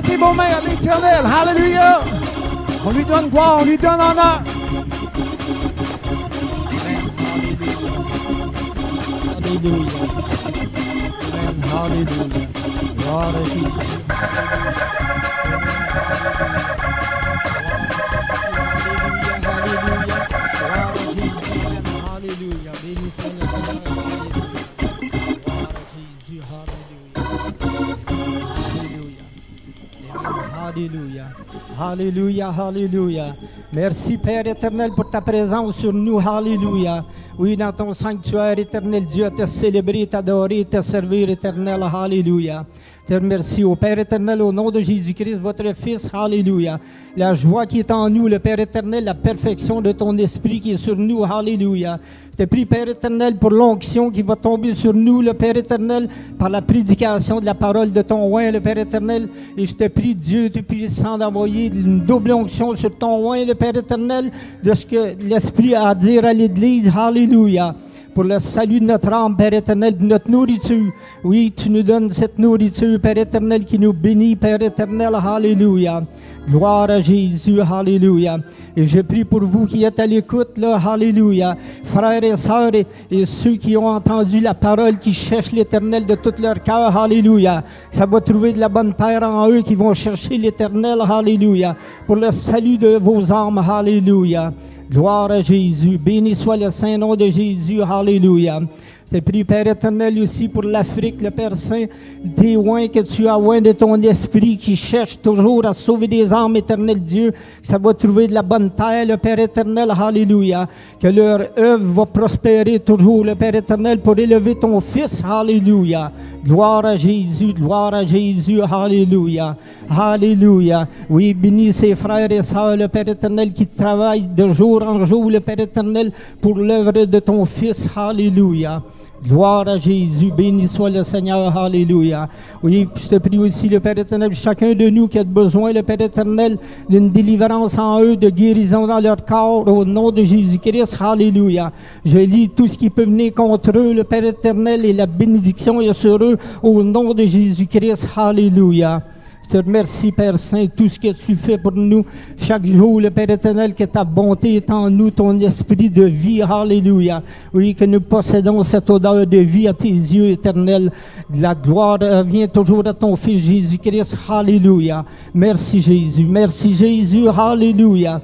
Battez vos mains à l'Éternel. Hallelujah. On lui donne gloire, on lui donne honneur. Alléluia. Amen. Alléluia. Gloire à Jésus. Alléluia. Béni soit le Seigneur. Gloire à Jésus. Alléluia. Alléluia. Alléluia. Merci Père éternel pour ta présence sur nous. Alléluia. Oui, dans ton sanctuaire éternel, Dieu, à te célébrer, t'adorer, te servir éternel. Alléluia. Te remercie au Père éternel, au nom de Jésus-Christ, votre Fils. Alléluia. La joie qui est en nous, le Père éternel, la perfection de ton esprit qui est sur nous. Alléluia. Je te prie, Père éternel, pour l'onction qui va tomber sur nous, le Père éternel, par la prédication de la parole de ton oint, le Père éternel. Et je te prie, Dieu, tu puissant d'envoyer une double onction sur ton oint, le Père éternel, de ce que l'Esprit a à dire à l'Église. Alléluia. Pour le salut de notre âme, Père éternel, de notre nourriture. Oui, tu nous donnes cette nourriture, Père éternel, qui nous bénit, Père éternel. Alléluia. Gloire à Jésus. Alléluia. Et je prie pour vous qui êtes à l'écoute, là. Alléluia. Frères et sœurs et ceux qui ont entendu la parole, qui cherchent l'Éternel de tout leur cœur. Alléluia. Ça va trouver de la bonne terre en eux qui vont chercher l'Éternel. Alléluia. Pour le salut de vos âmes. Alléluia. Gloire à Jésus. Béni soit le saint nom de Jésus. Alléluia. Je te prie, Père éternel, aussi pour l'Afrique, le Père Saint, des oints que tu as oints de ton esprit qui cherche toujours à sauver des âmes, éternel Dieu, que ça va trouver de la bonne terre, le Père éternel. Alléluia. Que leur œuvre va prospérer toujours, le Père éternel, pour élever ton Fils. Alléluia. Gloire à Jésus, gloire à Jésus. Alléluia. Alléluia. Oui, bénis ces frères et sœurs, le Père éternel, qui travaillent de jour en jour, le Père éternel, pour l'œuvre de ton Fils. Alléluia. Gloire à Jésus, béni soit le Seigneur, alléluia. Oui, je te prie aussi, le Père éternel, chacun de nous qui a besoin, le Père éternel, d'une délivrance en eux, de guérison dans leur corps, au nom de Jésus-Christ, alléluia. Je lis tout ce qui peut venir contre eux, le Père éternel, et la bénédiction est sur eux, au nom de Jésus-Christ, alléluia. Je te remercie, Père Saint, tout ce que tu fais pour nous chaque jour, le Père éternel, que ta bonté est en nous, ton esprit de vie, alléluia. Oui, que nous possédons cette odeur de vie à tes yeux, éternels. La gloire vient toujours à ton Fils Jésus-Christ, alléluia. Merci Jésus, alléluia.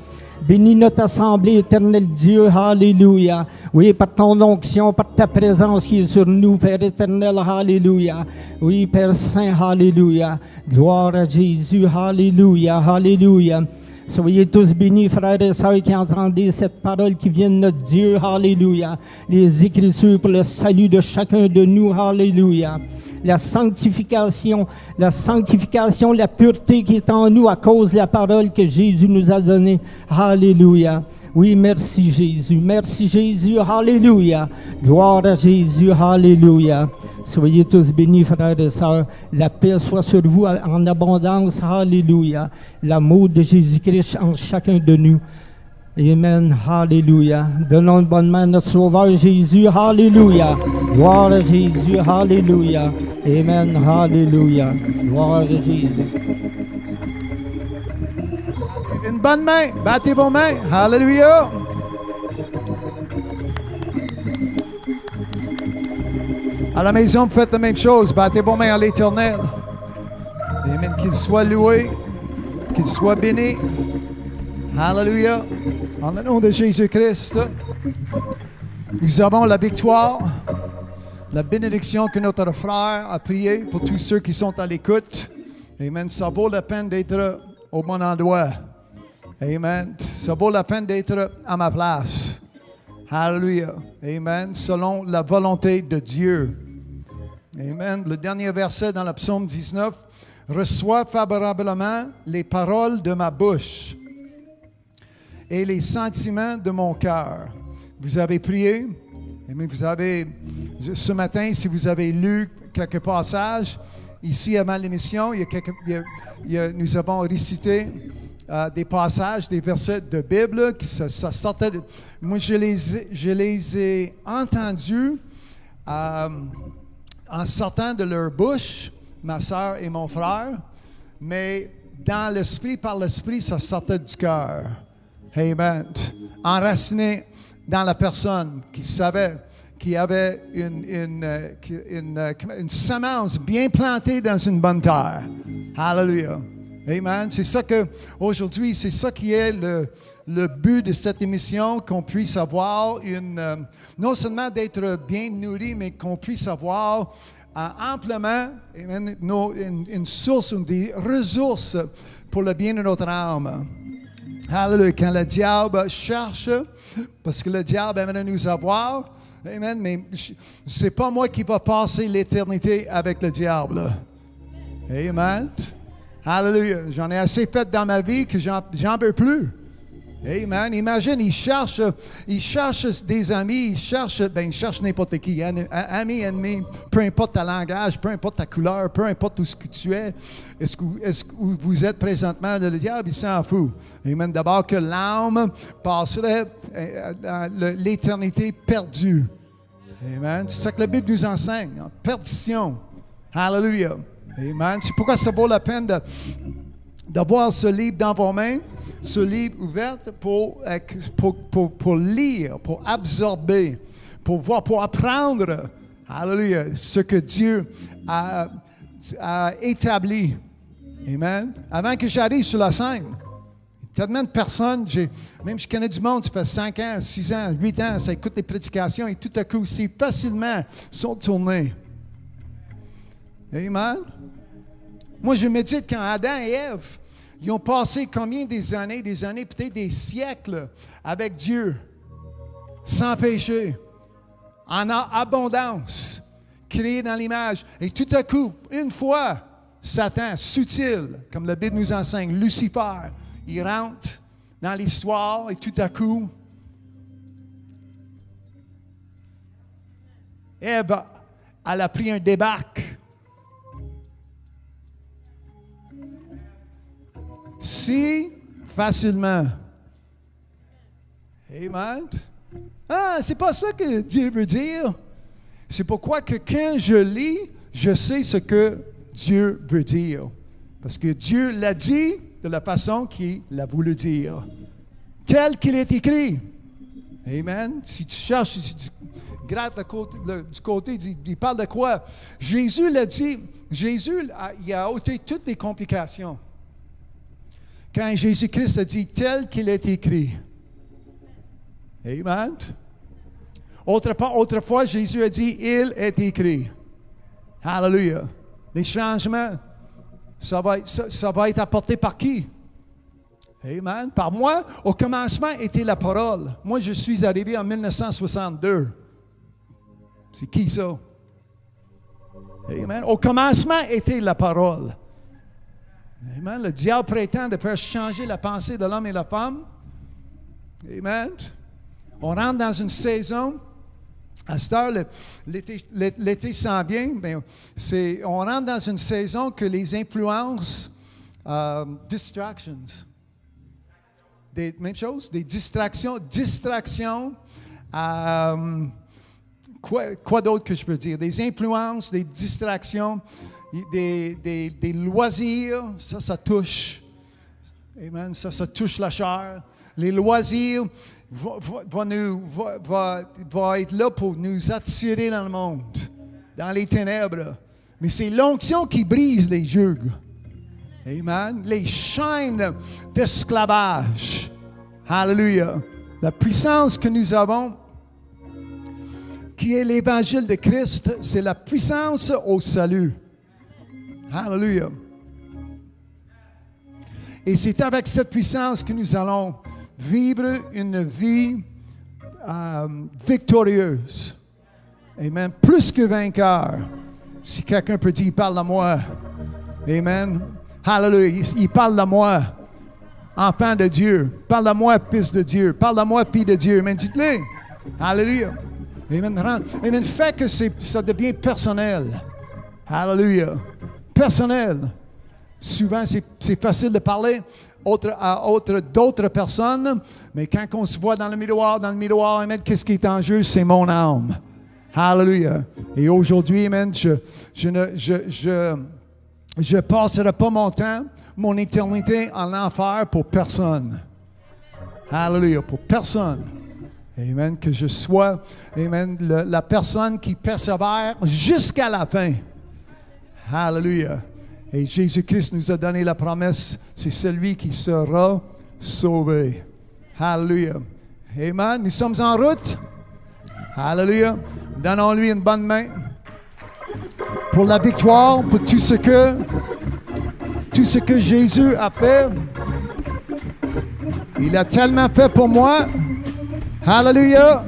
Bénis notre assemblée, éternel Dieu, alléluia. Oui, par ton onction, par ta présence qui est sur nous, Père éternel, alléluia. Oui, Père Saint, alléluia. Gloire à Jésus, alléluia, alléluia. Soyez tous bénis, frères et sœurs, qui entendez cette parole qui vient de notre Dieu, alléluia. Les Écritures pour le salut de chacun de nous, alléluia. La sanctification, la pureté qui est en nous à cause de la parole que Jésus nous a donnée. Alléluia. Oui, merci Jésus, alléluia. Gloire à Jésus, alléluia. Soyez tous bénis, frères et sœurs. La paix soit sur vous en abondance, alléluia. L'amour de Jésus-Christ en chacun de nous. Amen, alléluia. Donnons une bonne main à notre Sauveur Jésus, alléluia. Gloire à Jésus, alléluia. Amen, alléluia. Gloire à Jésus. Une bonne main, battez vos mains, alléluia. À la maison, vous faites la même chose, battez vos mains à l'Éternel. Amen, qu'il soit loué, qu'il soit béni. Alléluia. En le nom de Jésus-Christ, nous avons la victoire, la bénédiction que notre frère a prié pour tous ceux qui sont à l'écoute. Amen. Ça vaut la peine d'être au bon endroit. Amen. Ça vaut la peine d'être à ma place. Alléluia. Amen. Selon la volonté de Dieu. Amen. Le dernier verset dans le psaume 19. Reçois favorablement les paroles de ma bouche et les sentiments de mon cœur. Vous avez prié, mais vous avez, ce matin, si vous avez lu quelques passages, ici avant l'émission, nous avons récité des passages, des versets de Bible, qui ça sortait de, moi je les ai entendus en sortant de leur bouche, ma soeur et mon frère. mais dans l'esprit, par l'esprit, ça sortait du cœur. Amen. Enraciné dans la personne qui savait, qui avait une semence bien plantée dans une bonne terre. Hallelujah. Amen. C'est ça que, aujourd'hui, c'est ça qui est le but de cette émission, qu'on puisse avoir non seulement d'être bien nourri, mais qu'on puisse avoir amplement une source, des ressources pour le bien de notre âme. Hallelujah. Quand le diable cherche, parce que le diable aimerait nous avoir, amen, mais c'est pas moi qui va passer l'éternité avec le diable. Amen. Hallelujah. J'en ai assez fait dans ma vie que j'en veux plus. Amen. Imagine, il cherche des amis, il cherche n'importe qui, amis, ennemis, peu importe ta langage, peu importe ta couleur, peu importe tout ce que tu es. Est-ce que vous êtes présentement le diable? Il s'en fout. Amen. D'abord que l'âme passerait l'éternité perdue. Amen. C'est ça que la Bible nous enseigne. Perdition. Hallelujah. Amen. C'est pourquoi ça vaut la peine d'avoir ce livre dans vos mains, ce livre ouvert pour lire, pour absorber, pour voir, pour apprendre, hallelujah, ce que Dieu a établi. Amen. Avant que j'arrive sur la scène, tellement de personnes, même je connais du monde, ça fait 5 ans, 6 ans, 8 ans, ça écoute les prédications et tout à coup, si facilement, sont tournés. Amen. Moi, je médite quand Adam et Ève, ils ont passé combien des années, peut-être des siècles avec Dieu, sans péché, en abondance, créé dans l'image. Et tout à coup, une fois, Satan, subtil, comme la Bible nous enseigne, Lucifer, il rentre dans l'histoire et tout à coup, Ève, elle a pris un débarque. Si facilement. Amen. Ah, c'est pas ça que Dieu veut dire. C'est pourquoi que quand je lis, je sais ce que Dieu veut dire. Parce que Dieu l'a dit de la façon qu'il a voulu dire. Tel qu'il est écrit. Amen. Si tu cherches, si tu grattes du côté, il parle de quoi? Jésus l'a dit. Jésus, il a ôté toutes les complications. Quand Jésus-Christ a dit tel qu'il est écrit. Amen. Autrefois, Jésus a dit il est écrit. Hallelujah. Les changements, ça va être apporté par qui? Amen. Par moi, au commencement était la parole. Moi, je suis arrivé en 1962. C'est qui ça? Amen. Au commencement était la parole. Amen. Le diable prétend de faire changer la pensée de l'homme et la femme. Amen. On rentre dans une saison. À cette heure, l'été s'en vient. Mais on rentre dans une saison que les influences, distractions. Même chose, des distractions. Quoi d'autre que je peux dire? Des influences, des distractions. Des loisirs, ça touche. Amen. Ça touche la chair. Les loisirs vont être là pour nous attirer dans le monde, dans les ténèbres. Mais c'est l'onction qui brise les juges. Amen. Les chaînes d'esclavage. Hallelujah. La puissance que nous avons, qui est l'évangile de Christ, c'est la puissance au salut. Hallelujah. Et c'est avec cette puissance que nous allons vivre une vie victorieuse. Amen. Plus que vainqueur. Si quelqu'un peut dire, il parle à moi. Amen. Hallelujah. Il parle à moi. Enfant de Dieu. Parle à moi, fils de Dieu. Parle à moi, fille de Dieu. Amen. Dites-le. Hallelujah. Amen. Amen. Fait que ça devient personnel. Hallelujah. Personnel. Souvent, c'est facile de parler d'autres personnes, mais quand on se voit dans le miroir, amen, qu'est-ce qui est en jeu? C'est mon âme. Hallelujah. Et aujourd'hui, amen, je ne passerai pas mon temps, mon éternité en enfer pour personne. Hallelujah, pour personne. Amen, que je sois, amen, la personne qui persévère jusqu'à la fin. Hallelujah. Et Jésus-Christ nous a donné la promesse, c'est celui qui sera sauvé. Hallelujah. Amen. Nous sommes en route. Hallelujah. Donnons-lui une bonne main pour la victoire, pour tout ce que Jésus a fait. Il a tellement fait pour moi. Hallelujah.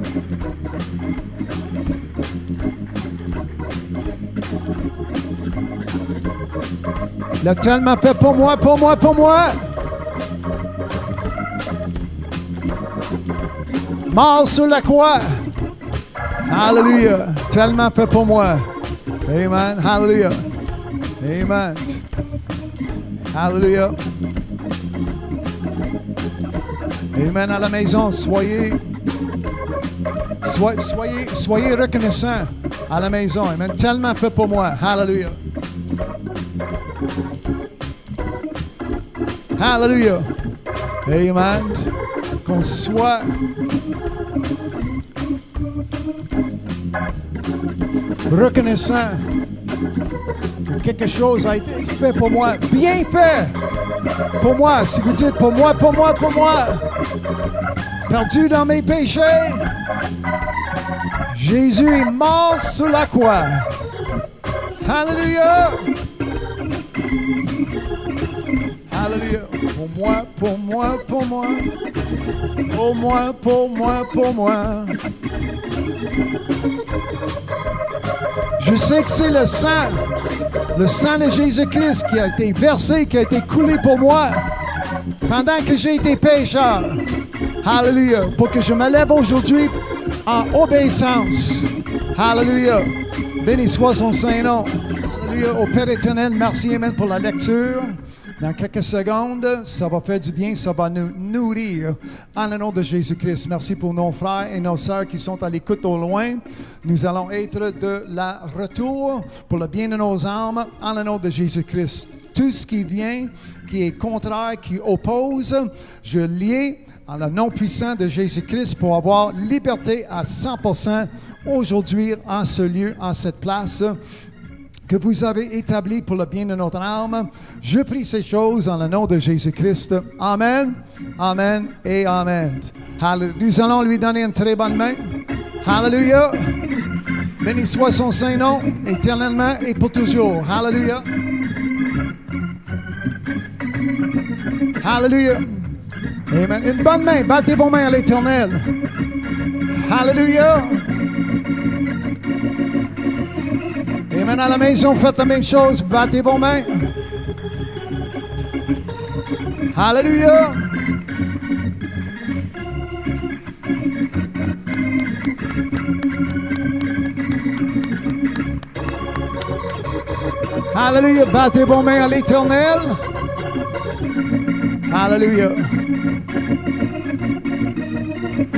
Il a tellement fait pour moi, pour moi, pour moi. Mort sur la croix. Hallelujah. Tellement fait pour moi. Amen. Hallelujah. Amen. Hallelujah. Amen. À la maison, soyez reconnaissants à la maison. Amen. Tellement fait pour moi. Hallelujah. Hallelujah. Amen. Qu'on soit reconnaissant que quelque chose a été fait pour moi, bien fait pour moi. Si vous dites pour moi, pour moi, pour moi, perdu dans mes péchés, Jésus est mort sur la croix. Hallelujah. Hallelujah. Pour moi, pour moi, pour moi. Pour moi, pour moi, pour moi. Je sais que c'est le sang de Jésus-Christ qui a été versé, qui a été coulé pour moi pendant que j'ai été pécheur. Hallelujah. Pour que je me lève aujourd'hui en obéissance. Hallelujah. Béni soit son Saint-Nom. Hallelujah. Au Père éternel, merci, amen, pour la lecture. Dans quelques secondes, ça va faire du bien, ça va nous nourrir en le nom de Jésus-Christ. Merci pour nos frères et nos sœurs qui sont à l'écoute au loin. Nous allons être de la retour pour le bien de nos âmes en le nom de Jésus-Christ. Tout ce qui vient, qui est contraire, qui oppose, je lie en le nom puissant de Jésus-Christ pour avoir liberté à 100% aujourd'hui en ce lieu, en cette place que vous avez établi pour le bien de notre âme. Je prie ces choses en le nom de Jésus-Christ. Amen, amen et amen. Nous allons lui donner une très bonne main. Hallelujah. Béni soit son Saint-Nom, éternellement et pour toujours. Hallelujah. Hallelujah. Amen. Une bonne main. Battez vos mains à l'Éternel. Hallelujah. Amen. À la maison, faites la même chose. Battez vos mains. Hallelujah. Hallelujah. Battez vos mains à l'Éternel. Hallelujah.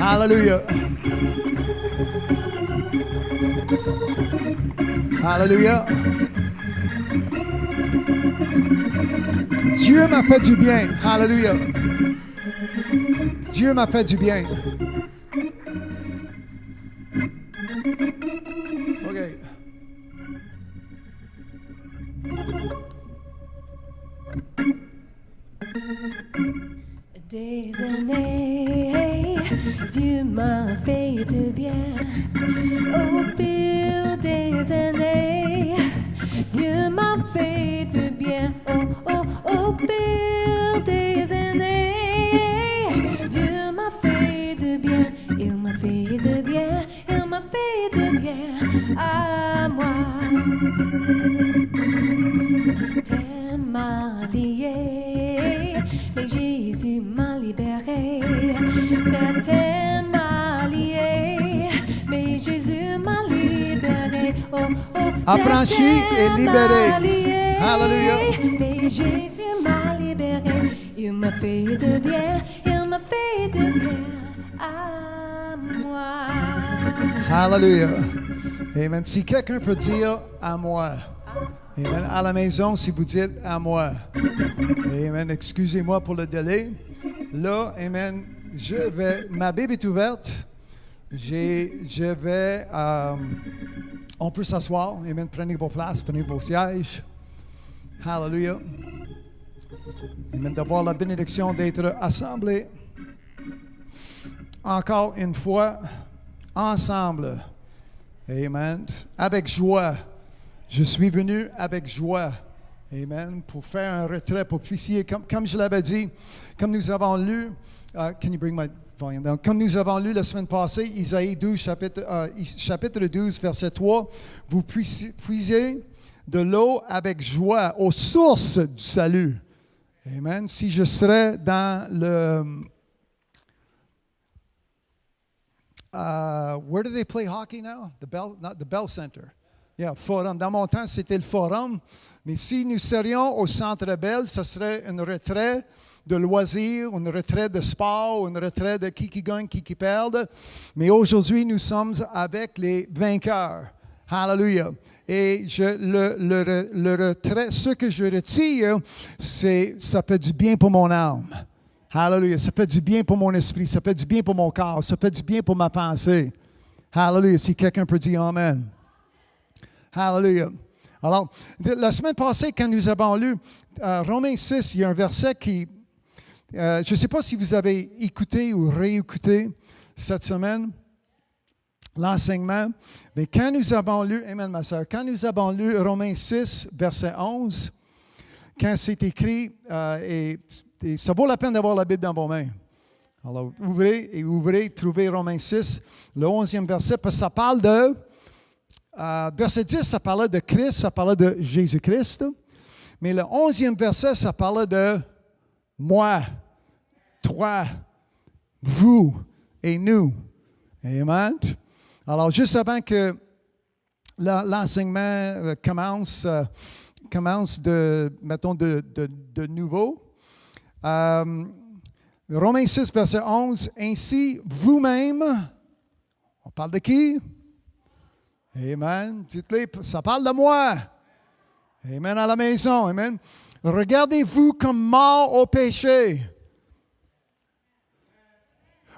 Hallelujah. Hallelujah. Dieu m'a fait du bien. Hallelujah. Dieu m'a fait du bien. OK. Des années, Dieu m'a fait du bien. Au fil des années, Dieu m'a fait du bien. Au fil des années, Dieu m'a fait du bien. Il m'a fait du bien. Il m'a fait du bien à moi. C'était ma lié, mais Jésus m'a libéré. C'était ma lié, mais Jésus m'a libéré. Affranchi et libéré. Hallelujah. Mais Jésus m'a libéré. Il m'a fait de bien. Il m'a fait de bien à moi. Hallelujah. Amen. Si quelqu'un peut dire à moi, Amen. À la maison, si vous dites à moi. Amen. Excusez-moi pour le délai. Là, amen. Ma Bible est ouverte. On peut s'asseoir. Amen. Prenez vos places, prenez vos sièges. Hallelujah. Amen. D'avoir la bénédiction d'être assemblés. Encore une fois, ensemble. Amen. Avec joie. Je suis venu avec joie. Amen. Pour faire un retrait, pour puissiez, comme je l'avais dit, comme nous avons lu, can you bring my volume down? Comme nous avons lu la semaine passée, Isaïe 12, chapitre 12, verset 3, vous puisez de l'eau avec joie aux sources du salut. Amen. Si je serais dans le... where do they play hockey now? Not the Bell Center. Yeah, Forum. Dans mon temps, c'était le Forum. Mais si nous serions au Centre Bell, ce serait une retraite de loisirs, une retraite de sport, une retraite de qui gagne, qui perd. Mais aujourd'hui, nous sommes avec les vainqueurs. Hallelujah. Et le retrait, ce que je retire, ça fait du bien pour mon âme. Hallelujah. Ça fait du bien pour mon esprit. Ça fait du bien pour mon corps. Ça fait du bien pour ma pensée. Hallelujah. Si quelqu'un peut dire Amen. Hallelujah. Alors, la semaine passée, quand nous avons lu Romains 6, il y a un verset qui... je ne sais pas si vous avez écouté ou réécouté cette semaine l'enseignement, mais quand nous avons lu, amen ma soeur, quand nous avons lu Romains 6, verset 11, quand c'est écrit, et ça vaut la peine d'avoir la Bible dans vos mains. Alors, ouvrez, trouvez Romains 6, le 11e verset, parce que ça parle de... verset 10, ça parlait de Christ, ça parlait de Jésus-Christ. Mais le 11e verset, ça parlait de moi, toi, vous et nous. Amen. Alors, juste avant que l'enseignement commence de nouveau, Romains 6, verset 11, ainsi vous-même, on parle de qui? Amen. Dites-le, ça parle de moi. Amen à la maison. Amen. Regardez-vous comme mort au péché.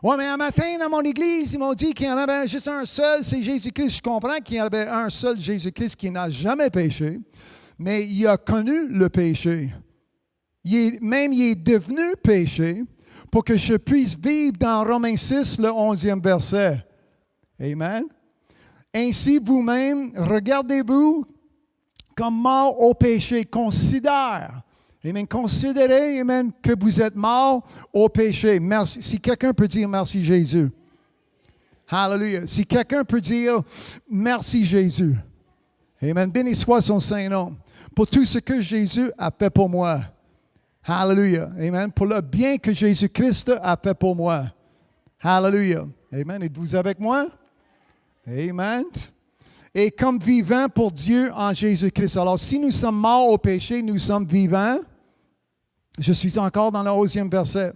Oui, mais un matin, dans mon église, ils m'ont dit qu'il y en avait juste un seul, c'est Jésus-Christ. Je comprends qu'il y en avait un seul Jésus-Christ qui n'a jamais péché, mais il a connu le péché. Il est devenu péché pour que je puisse vivre dans Romains 6, le 11e verset. Amen. Ainsi, vous-même, regardez-vous comme mort au péché. Considérez, amen, que vous êtes mort au péché. Merci. Si quelqu'un peut dire merci Jésus. Hallelujah. Si quelqu'un peut dire merci Jésus. Amen. Béni soit son Saint-Nom. Pour tout ce que Jésus a fait pour moi. Hallelujah. Amen. Pour le bien que Jésus-Christ a fait pour moi. Hallelujah. Amen. Êtes-vous avec moi? Amen. Et comme vivants pour Dieu en Jésus-Christ. Alors, si nous sommes morts au péché, nous sommes vivants. Je suis encore dans le 11e verset.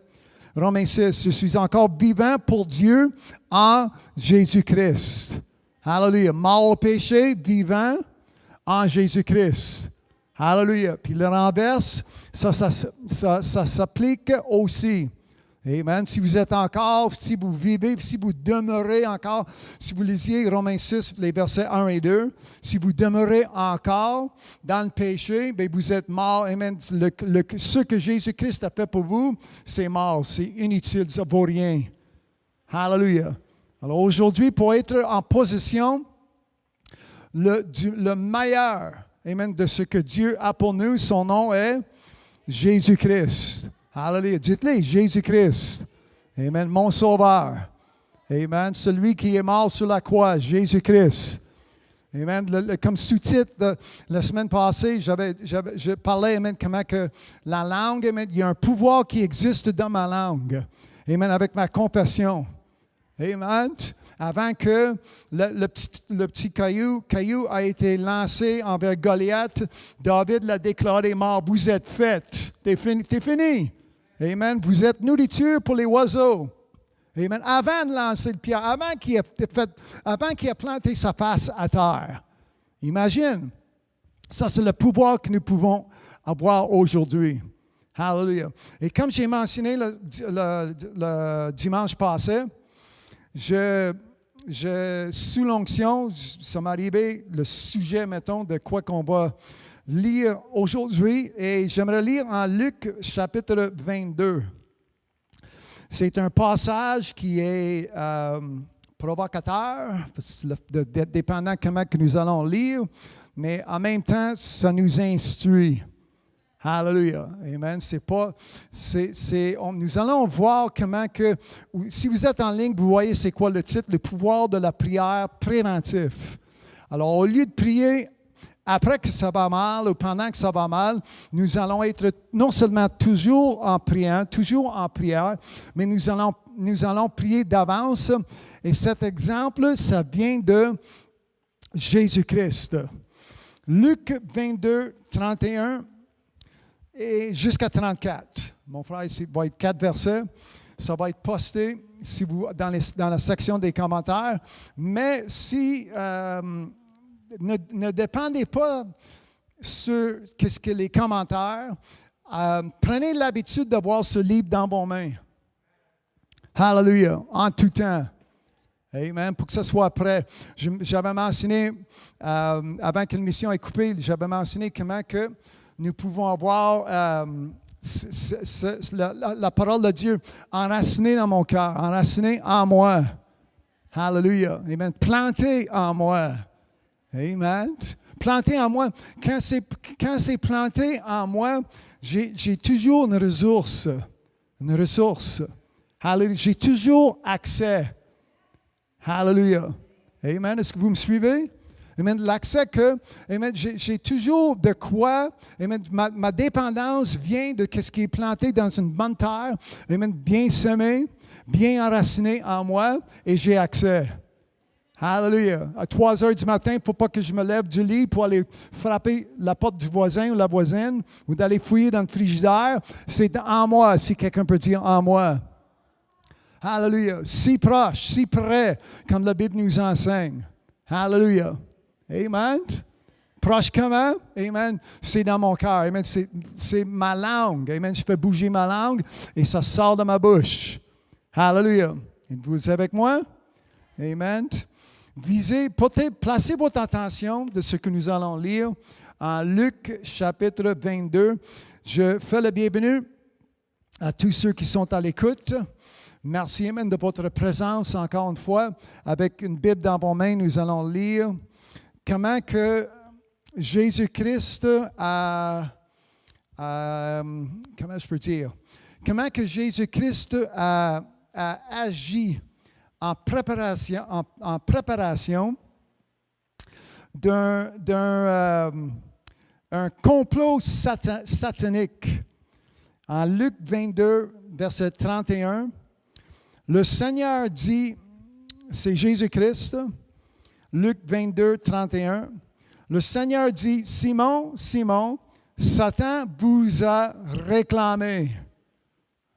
Romains 6. Je suis encore vivant pour Dieu en Jésus-Christ. Hallelujah. Mort au péché, vivant en Jésus-Christ. Hallelujah. Puis le renverse, ça s'applique aussi. Amen. Si vous êtes encore, si vous vivez, si vous demeurez encore, si vous lisiez Romains 6, les versets 1 et 2, si vous demeurez encore dans le péché, bien vous êtes mort. Amen. Ce que Jésus-Christ a fait pour vous, c'est mort, c'est inutile, ça ne vaut rien. Hallelujah. Alors aujourd'hui, pour être en position le meilleur, amen, de ce que Dieu a pour nous, son nom est Jésus-Christ. Hallelujah. Dites-le, Jésus-Christ. Amen. Mon sauveur. Amen. Celui qui est mort sur la croix, Jésus-Christ. Amen. Comme sous-titre, la semaine passée, je parlais, amen, comment que la langue, amen, il y a un pouvoir qui existe dans ma langue. Amen. Avec ma compassion. Amen. Avant que le petit caillou a été lancé envers Goliath, David l'a déclaré mort. Vous êtes fait. T'es fini. Amen. Vous êtes nourriture pour les oiseaux. Amen. Avant de lancer le pierre, avant qu'il ait planté sa face à terre. Imagine. Ça, c'est le pouvoir que nous pouvons avoir aujourd'hui. Hallelujah. Et comme j'ai mentionné le dimanche passé, sous l'onction, ça m'est arrivé le sujet, mettons, de quoi qu'on va lire aujourd'hui. Et j'aimerais lire en Luc chapitre 22. C'est un passage qui est provocateur, dépendant comment que nous allons lire, mais en même temps, ça nous instruit. Hallelujah. Amen. Nous allons voir comment que, si vous êtes en ligne, vous voyez c'est quoi le titre, le pouvoir de la prière préventif. Alors, au lieu de prier après que ça va mal ou pendant que ça va mal, nous allons être non seulement toujours en prière, mais nous allons prier d'avance. Et cet exemple, ça vient de Jésus-Christ. Luc 22, 31 et jusqu'à 34. Mon frère, il va être 4 versets. Ça va être posté dans la section des commentaires. Mais si... ne dépendez pas sur qu'est-ce que les commentaires. Prenez l'habitude d'avoir ce livre dans vos mains. Hallelujah. En tout temps. Amen. Pour que ça soit prêt. J'avais mentionné, avant que l'émission ait coupé, j'avais mentionné comment que nous pouvons avoir la parole de Dieu enracinée dans mon cœur, enracinée en moi. Hallelujah. Amen. Plantée en moi. Amen. Planté en moi. Quand c'est planté en moi, j'ai toujours une ressource. Une ressource. Hallelujah. J'ai toujours accès. Hallelujah. Amen. Est-ce que vous me suivez? Amen. L'accès que, amen, j'ai toujours de quoi, amen, ma dépendance vient de ce qui est planté dans une bonne terre, amen, bien semé, bien enraciné en moi, et j'ai accès. Hallelujah. À 3 heures du matin, il ne faut pas que je me lève du lit pour aller frapper la porte du voisin ou la voisine ou d'aller fouiller dans le frigidaire. C'est en moi, si quelqu'un peut dire en moi. Hallelujah. Si proche, si près, comme la Bible nous enseigne. Hallelujah. Amen. Proche comment? Amen. C'est dans mon cœur. Amen. C'est ma langue. Amen. Je fais bouger ma langue et ça sort de ma bouche. Hallelujah. Vous êtes avec moi? Amen. Placez votre attention de ce que nous allons lire en Luc chapitre 22. Je fais le bienvenu à tous ceux qui sont à l'écoute. Merci, amen, de votre présence encore une fois. Avec une Bible dans vos mains, nous allons lire comment que Jésus-Christ comment je peux dire? Comment que Jésus-Christ a agi en préparation d'un complot satanique. En Luc 22, verset 31, le Seigneur dit, c'est Jésus-Christ, Luc 22, 31, le Seigneur dit, Simon, Simon, Satan vous a réclamé.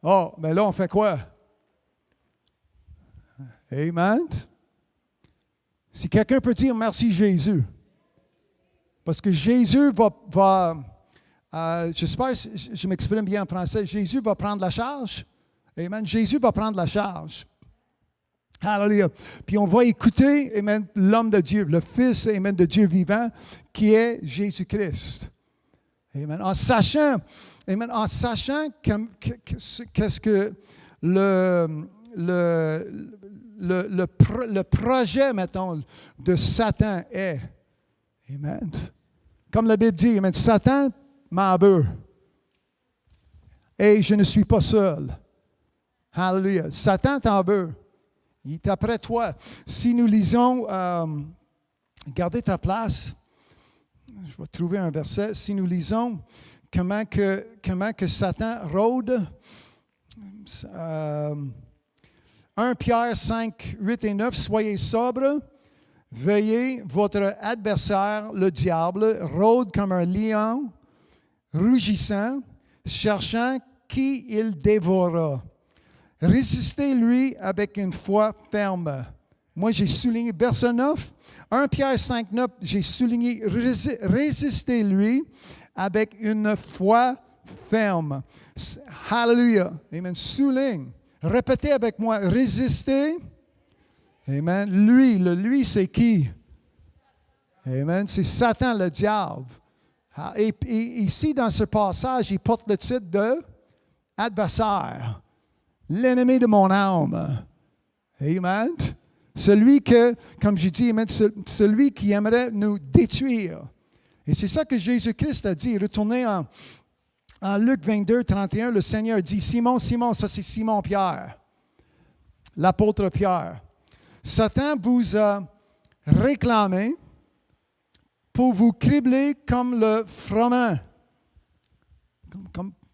Oh, mais là, on fait quoi? Amen. Si quelqu'un peut dire merci Jésus, parce que Jésus va j'espère que je m'exprime bien en français, Jésus va prendre la charge. Amen. Jésus va prendre la charge. Hallelujah. Puis on va écouter, amen, l'homme de Dieu, le Fils, amen, de Dieu vivant, qui est Jésus-Christ. Amen. En sachant qu'est-ce que le projet, mettons, de Satan est. Amen. Comme la Bible dit, amen, Satan m'en veut. Et je ne suis pas seul. Hallelujah. Satan t'en veut. Il est après toi. Si nous lisons, gardez ta place. Je vais trouver un verset. Si nous lisons comment que Satan rôde, 1 Pierre 5, 8 et 9, soyez sobres, veillez, votre adversaire, le diable, rôde comme un lion, rugissant, cherchant qui il dévorera. Résistez-lui avec une foi ferme. Moi, j'ai souligné, verset 9, 1 Pierre 5, 9, j'ai souligné, résistez-lui avec une foi ferme. Hallelujah. Amen. Souligne. Répétez avec moi, résistez. Amen. Lui, c'est qui? Amen. C'est Satan, le diable. Et ici, dans ce passage, il porte le titre de adversaire, l'ennemi de mon âme. Amen. Celui que, comme je dis, amen, celui qui aimerait nous détruire. Et c'est ça que Jésus-Christ a dit. Retournez en Luc 22, 31, le Seigneur dit, Simon, Simon, ça c'est Simon-Pierre, l'apôtre Pierre. Satan vous a réclamé pour vous cribler comme le froment,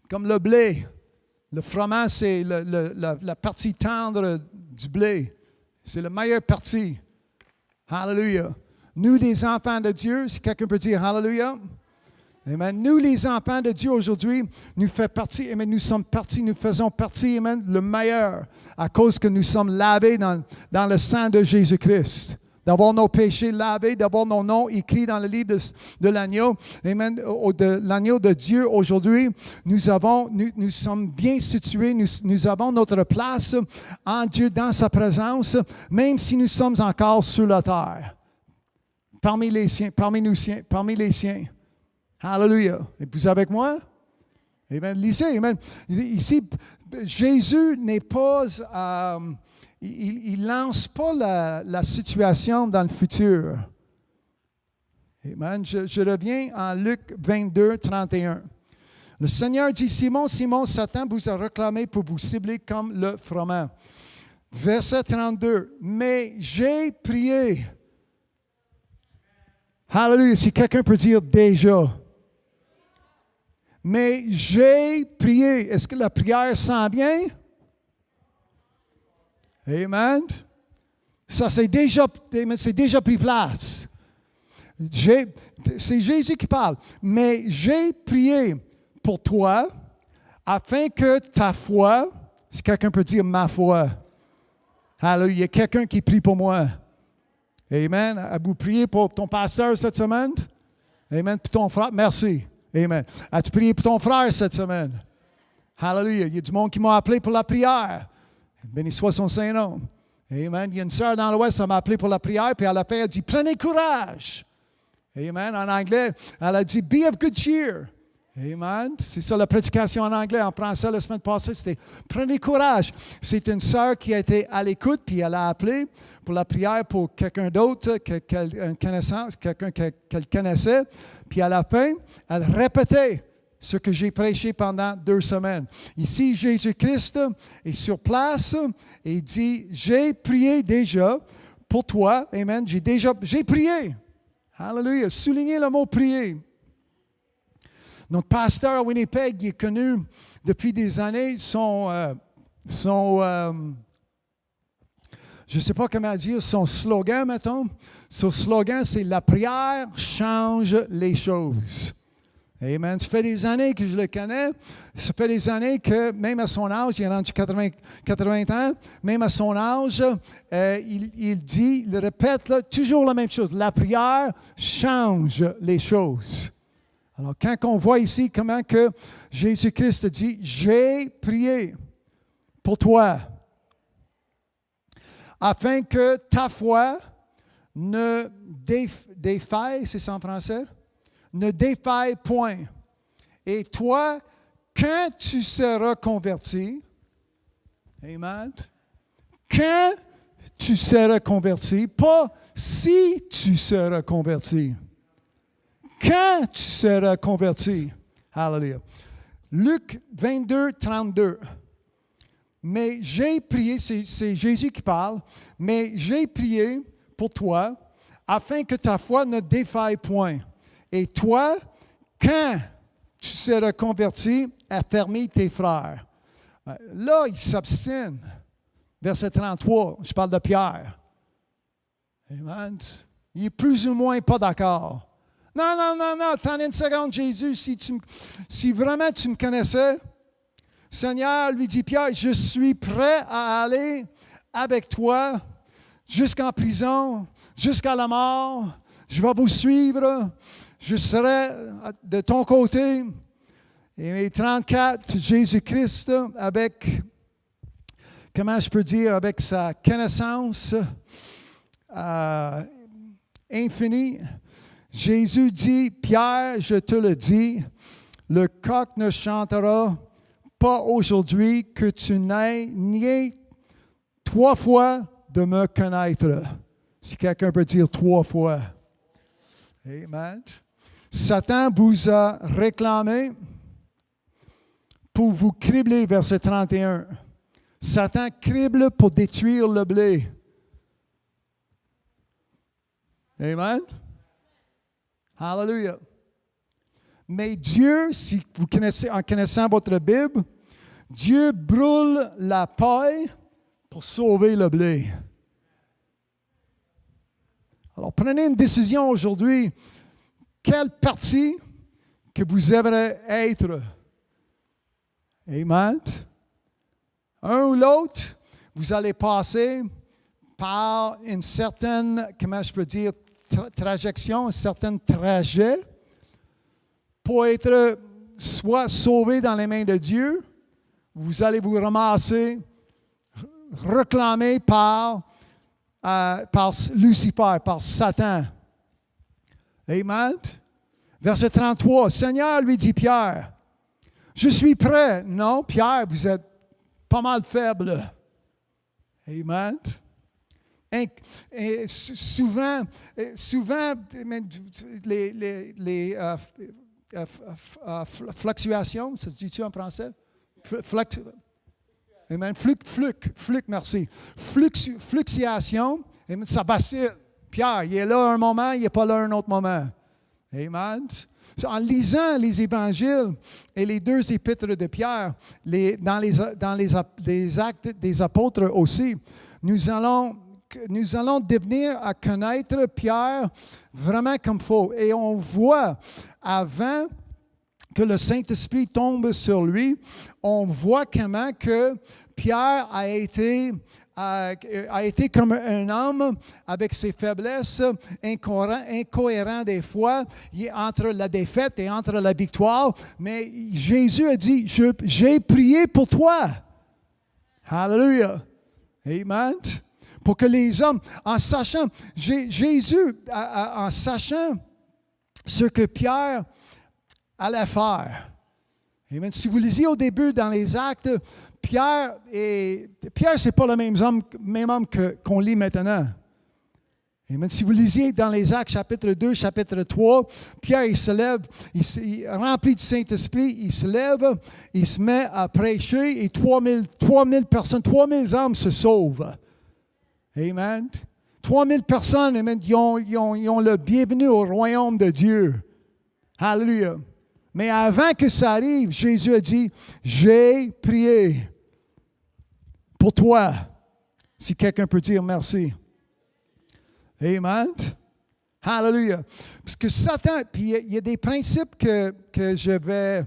comme le blé. Le froment, c'est la partie tendre du blé. C'est la meilleure partie. Hallelujah. Nous, les enfants de Dieu, si quelqu'un peut dire Hallelujah. Amen. Nous, les enfants de Dieu aujourd'hui, nous faisons partie, amen, nous sommes partis, nous faisons partie, amen, le meilleur, à cause que nous sommes lavés dans le sang de Jésus-Christ. D'avoir nos péchés lavés, d'avoir nos noms écrits dans le livre de l'agneau. Amen. De l'agneau de Dieu aujourd'hui, nous sommes bien situés, nous avons notre place en Dieu, dans sa présence, même si nous sommes encore sur la terre. Parmi les siens, parmi les siens. Hallelujah. Et vous avec moi? Amen. Lisez, amen. Ici, Jésus n'est pas... il ne lance pas la situation dans le futur. Amen. Je reviens en Luc 22, 31. Le Seigneur dit, Simon, Simon, Satan vous a réclamé pour vous cibler comme le froment. Verset 32. Mais j'ai prié. Hallelujah. Si quelqu'un peut dire déjà. Mais j'ai prié. Est-ce que la prière s'en vient? Amen. Ça, c'est déjà pris place. C'est Jésus qui parle. Mais j'ai prié pour toi afin que ta foi, si quelqu'un peut dire ma foi, hallelujah, il y a quelqu'un qui prie pour moi. Amen. As-tu prié pour ton pasteur cette semaine? Amen. Pour ton frère? Merci. Amen. As-tu prié pour ton frère cette semaine? Hallelujah. Il y a du monde qui m'a appelé pour la prière. Béni soit son Saint-Nom. Amen. Il y a une sœur dans l'Ouest, elle m'a appelé pour la prière, puis elle a dit, prenez courage. Amen. En anglais, elle a dit, be of good cheer. Amen. C'est ça la prédication en anglais. En français, la semaine passée, c'était prenez courage. C'est une sœur qui a été à l'écoute, puis elle a appelé pour la prière pour quelqu'un d'autre, quelqu'un qu'elle connaissait. Puis à la fin, elle répétait ce que j'ai prêché pendant 2 semaines. Ici, Jésus-Christ est sur place et dit, j'ai prié déjà pour toi. Amen. J'ai prié. Hallelujah. Soulignez le mot prier. Notre pasteur à Winnipeg, il est connu depuis des années. Je ne sais pas comment dire, son slogan, mettons. Son slogan, c'est « La prière change les choses ». Amen. Ça fait des années que je le connais. Ça fait des années que, même à son âge, il est rendu 80 ans, même à son âge, il répète là, toujours la même chose. La prière change les choses. Alors, quand on voit ici comment que Jésus-Christ dit, j'ai prié pour toi, afin que ta foi ne défaille, c'est ça en français? Ne défaille point. Et toi, quand tu seras converti, amen, quand tu seras converti, pas si tu seras converti. Quand tu seras converti. Hallelujah. Luc 22, 32. Mais j'ai prié, c'est Jésus qui parle, mais j'ai prié pour toi, afin que ta foi ne défaille point. Et toi, quand tu seras converti, affermis tes frères. Là, il s'obstine. Verset 33, je parle de Pierre. Amen. Il est plus ou moins pas d'accord. Non, attendez une seconde, Jésus, si vraiment tu me connaissais, Seigneur, lui dit Pierre, je suis prêt à aller avec toi jusqu'en prison, jusqu'à la mort. Je vais vous suivre. Je serai de ton côté. Et 34, Jésus-Christ, avec, comment je peux dire, avec sa connaissance infinie, Jésus dit, Pierre, je te le dis, le coq ne chantera pas aujourd'hui que tu n'aies nié 3 fois de me connaître. Si quelqu'un peut dire 3 fois. Amen. Satan vous a réclamé pour vous cribler, verset 31. Satan crible pour détruire le blé. Amen. Hallelujah. Mais Dieu, si vous connaissez, en connaissant votre Bible, Dieu brûle la paille pour sauver le blé. Alors, prenez une décision aujourd'hui. Quelle partie que vous aimeriez être? Amen. Un ou l'autre, vous allez passer par une certaine, comment je peux dire, trajection, un certain trajet pour être soit sauvé dans les mains de Dieu, vous allez vous ramasser, réclamé par Lucifer, par Satan. Amen. Verset 33, Seigneur, lui dit Pierre, je suis prêt. Non, Pierre, vous êtes pas mal faible. Amen. Et souvent, les fluctuations, ça se dit-tu en français? Amen. Merci. Fluctuation, ça vacille. Pierre, il est là un moment, il n'est pas là un autre moment. Amen. En lisant les évangiles et les 2 épîtres de Pierre, dans les actes des apôtres aussi, nous allons devenir à connaître Pierre vraiment comme il faut. Et on voit, avant que le Saint-Esprit tombe sur lui, on voit comment que Pierre a été comme un homme avec ses faiblesses, incohérent des fois, entre la défaite et entre la victoire. Mais Jésus a dit, j'ai prié pour toi. Hallelujah. Amen. Pour que les hommes, en sachant, Jésus, en sachant ce que Pierre allait faire. Amen. Si vous lisez au début dans les Actes, Pierre, ce n'est pas le même homme qu'on lit maintenant. Amen. Si vous lisiez dans les Actes, chapitre 2, chapitre 3, Pierre, il se lève, il rempli du Saint-Esprit, il se lève, il se met à prêcher et 3000 personnes, 3000 hommes se sauvent. Amen. 3000 personnes, amen, ils ont le bienvenu au royaume de Dieu. Alléluia. Mais avant que ça arrive, Jésus a dit, j'ai prié pour toi. Si quelqu'un peut dire merci. Amen. Hallelujah. Parce que Satan, puis il y a des principes que je vais,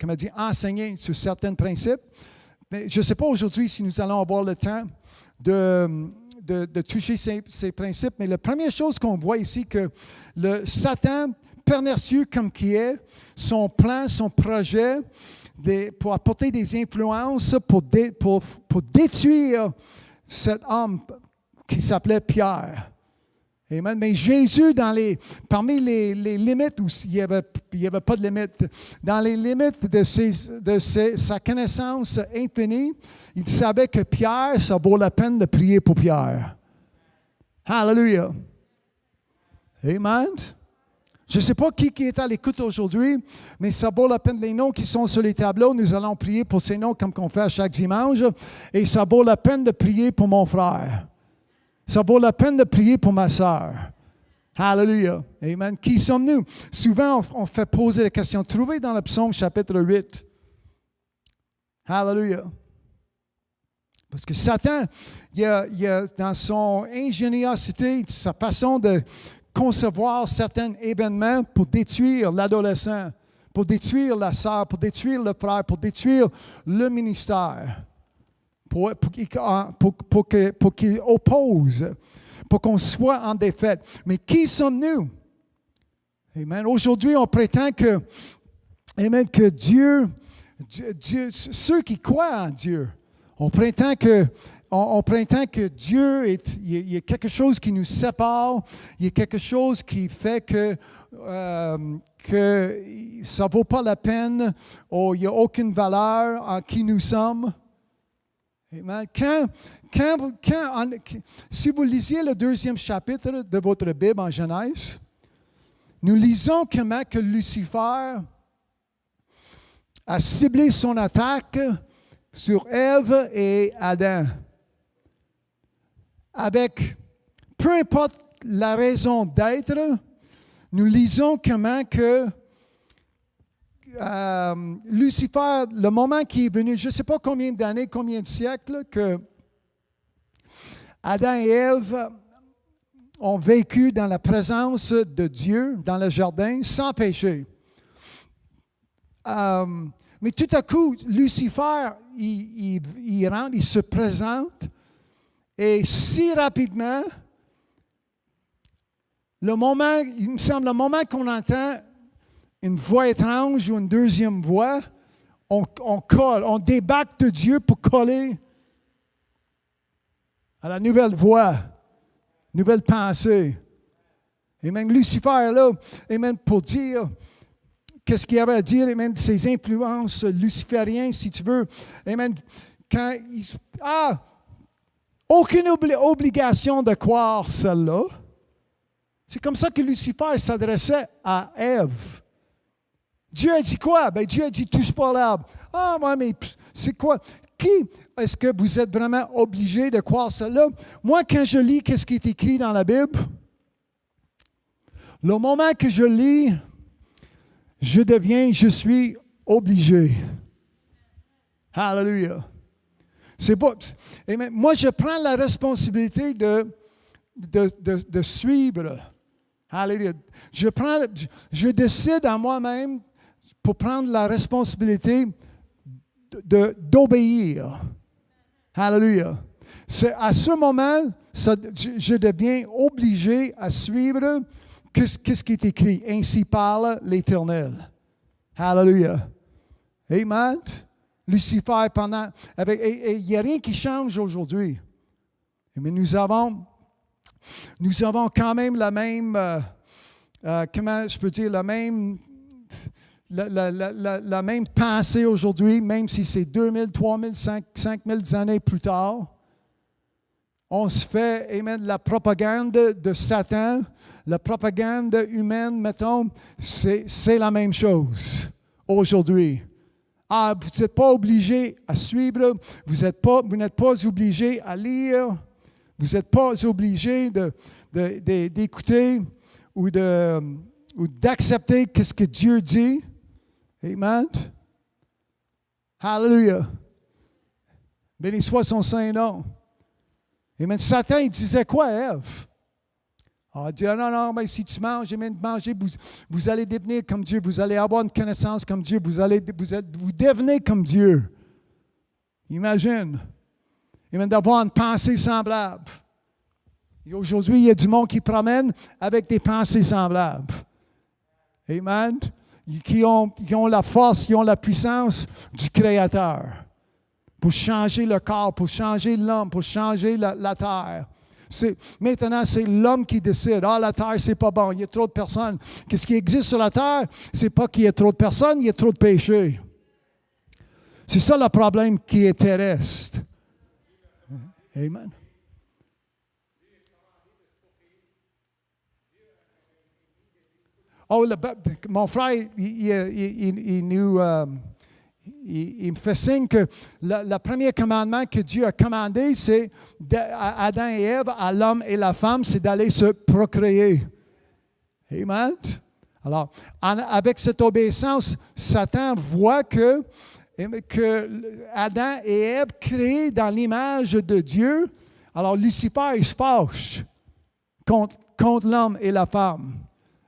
comment dire, enseigner sur certains principes. Mais je ne sais pas aujourd'hui si nous allons avoir le temps de toucher ces principes, mais la première chose qu'on voit ici, que le Satan, pernicieux comme qui est, son plan, son projet, pour apporter des influences, pour détruire cet homme qui s'appelait Pierre. Amen. Mais Jésus, parmi les limites où il n'y avait pas de limite, dans les limites de sa connaissance infinie, il savait que Pierre, ça vaut la peine de prier pour Pierre. Hallelujah. Amen. Je ne sais pas qui est à l'écoute aujourd'hui, mais ça vaut la peine. Les noms qui sont sur les tableaux, nous allons prier pour ces noms comme qu'on fait à chaque dimanche. Et ça vaut la peine de prier pour mon frère. Ça vaut la peine de prier pour ma sœur. Hallelujah. Amen. Qui sommes-nous? Souvent, on fait poser la question. Trouvez dans le psaume chapitre 8. Hallelujah. Parce que Satan, il a dans son ingéniosité, sa façon de concevoir certains événements pour détruire l'adolescent, pour détruire la sœur, pour détruire le frère, pour détruire le ministère. pour qu'il oppose, pour qu'on soit en défaite. Mais qui sommes-nous? Amen. Aujourd'hui, on prétend que, amen, que Dieu, ceux qui croient en Dieu, on prétend que Dieu il y a quelque chose qui nous sépare, il y a quelque chose qui fait que ça ne vaut pas la peine, il n'y a aucune valeur en qui nous sommes. Amen. Si vous lisiez le 2e chapitre de votre Bible en Genèse, nous lisons comment que Lucifer a ciblé son attaque sur Ève et Adam. Avec peu importe la raison d'être, nous lisons comment que Lucifer, le moment qui est venu, je ne sais pas combien d'années, combien de siècles, que Adam et Ève ont vécu dans la présence de Dieu, dans le jardin, sans péché. Mais tout à coup, Lucifer, il rentre, il se présente, et si rapidement, il me semble, le moment qu'on entend une voix étrange ou une deuxième voix, on colle, on débarque de Dieu pour coller à la nouvelle voix, nouvelle pensée. Et même Lucifer, là, amen, pour dire qu'est-ce qu'il avait à dire, amen, ses influences lucifériennes, si tu veux. Amen, quand aucune obligation de croire celle-là. C'est comme ça que Lucifer s'adressait à Ève. Dieu a dit quoi? Ben, Dieu a dit, touche pas l'arbre. Ah, ouais, mais c'est quoi? Qui est-ce que vous êtes vraiment obligé de croire cela? Moi, quand je lis qu'est-ce qui est écrit dans la Bible, le moment que je lis, je suis obligé. Hallelujah. C'est pas. Moi, je prends la responsabilité de suivre. Hallelujah. Je décide à moi-même pour prendre la responsabilité d'obéir. Hallelujah. C'est à ce moment, je deviens obligé à suivre qu'est-ce qui est écrit. Ainsi parle l'Éternel. Hallelujah. Amen. Lucifer il n'y a rien qui change aujourd'hui. Mais nous avons quand même la même, comment je peux dire, la même pensée aujourd'hui, même si c'est 2000, 3000, 5000 années plus tard. On se fait, amen, la propagande de Satan, la propagande humaine, mettons, c'est la même chose aujourd'hui. Vous n'êtes pas obligé à suivre, vous n'êtes pas obligé à lire, vous n'êtes pas obligé d'écouter ou d'accepter ce que Dieu dit. Amen. Hallelujah. Béni soit son Saint-Nom. Amen. Satan, il disait quoi, Ève? Il dit, non, mais si tu manges, amen, mangez, vous allez devenir comme Dieu, vous allez avoir une connaissance comme Dieu, vous devenez comme Dieu. Imagine. Amen, d'avoir une pensée semblable. Et aujourd'hui, il y a du monde qui promène avec des pensées semblables. Amen. Qui ont la force, qui ont la puissance du Créateur pour changer le corps, pour changer l'homme, pour changer la terre. Maintenant, c'est l'homme qui décide. La terre, c'est pas bon, il y a trop de personnes. Qu'est-ce qui existe sur la terre? C'est pas qu'il y a trop de personnes, il y a trop de péchés. C'est ça le problème qui est terrestre. Amen. Mon frère, il me fait signe que le premier commandement que Dieu a commandé, c'est à Adam et Ève, à l'homme et la femme, c'est d'aller se procréer. Amen. Alors, avec cette obéissance, Satan voit que Adam et Ève, créés dans l'image de Dieu, alors Lucifer, il se fâche contre l'homme et la femme.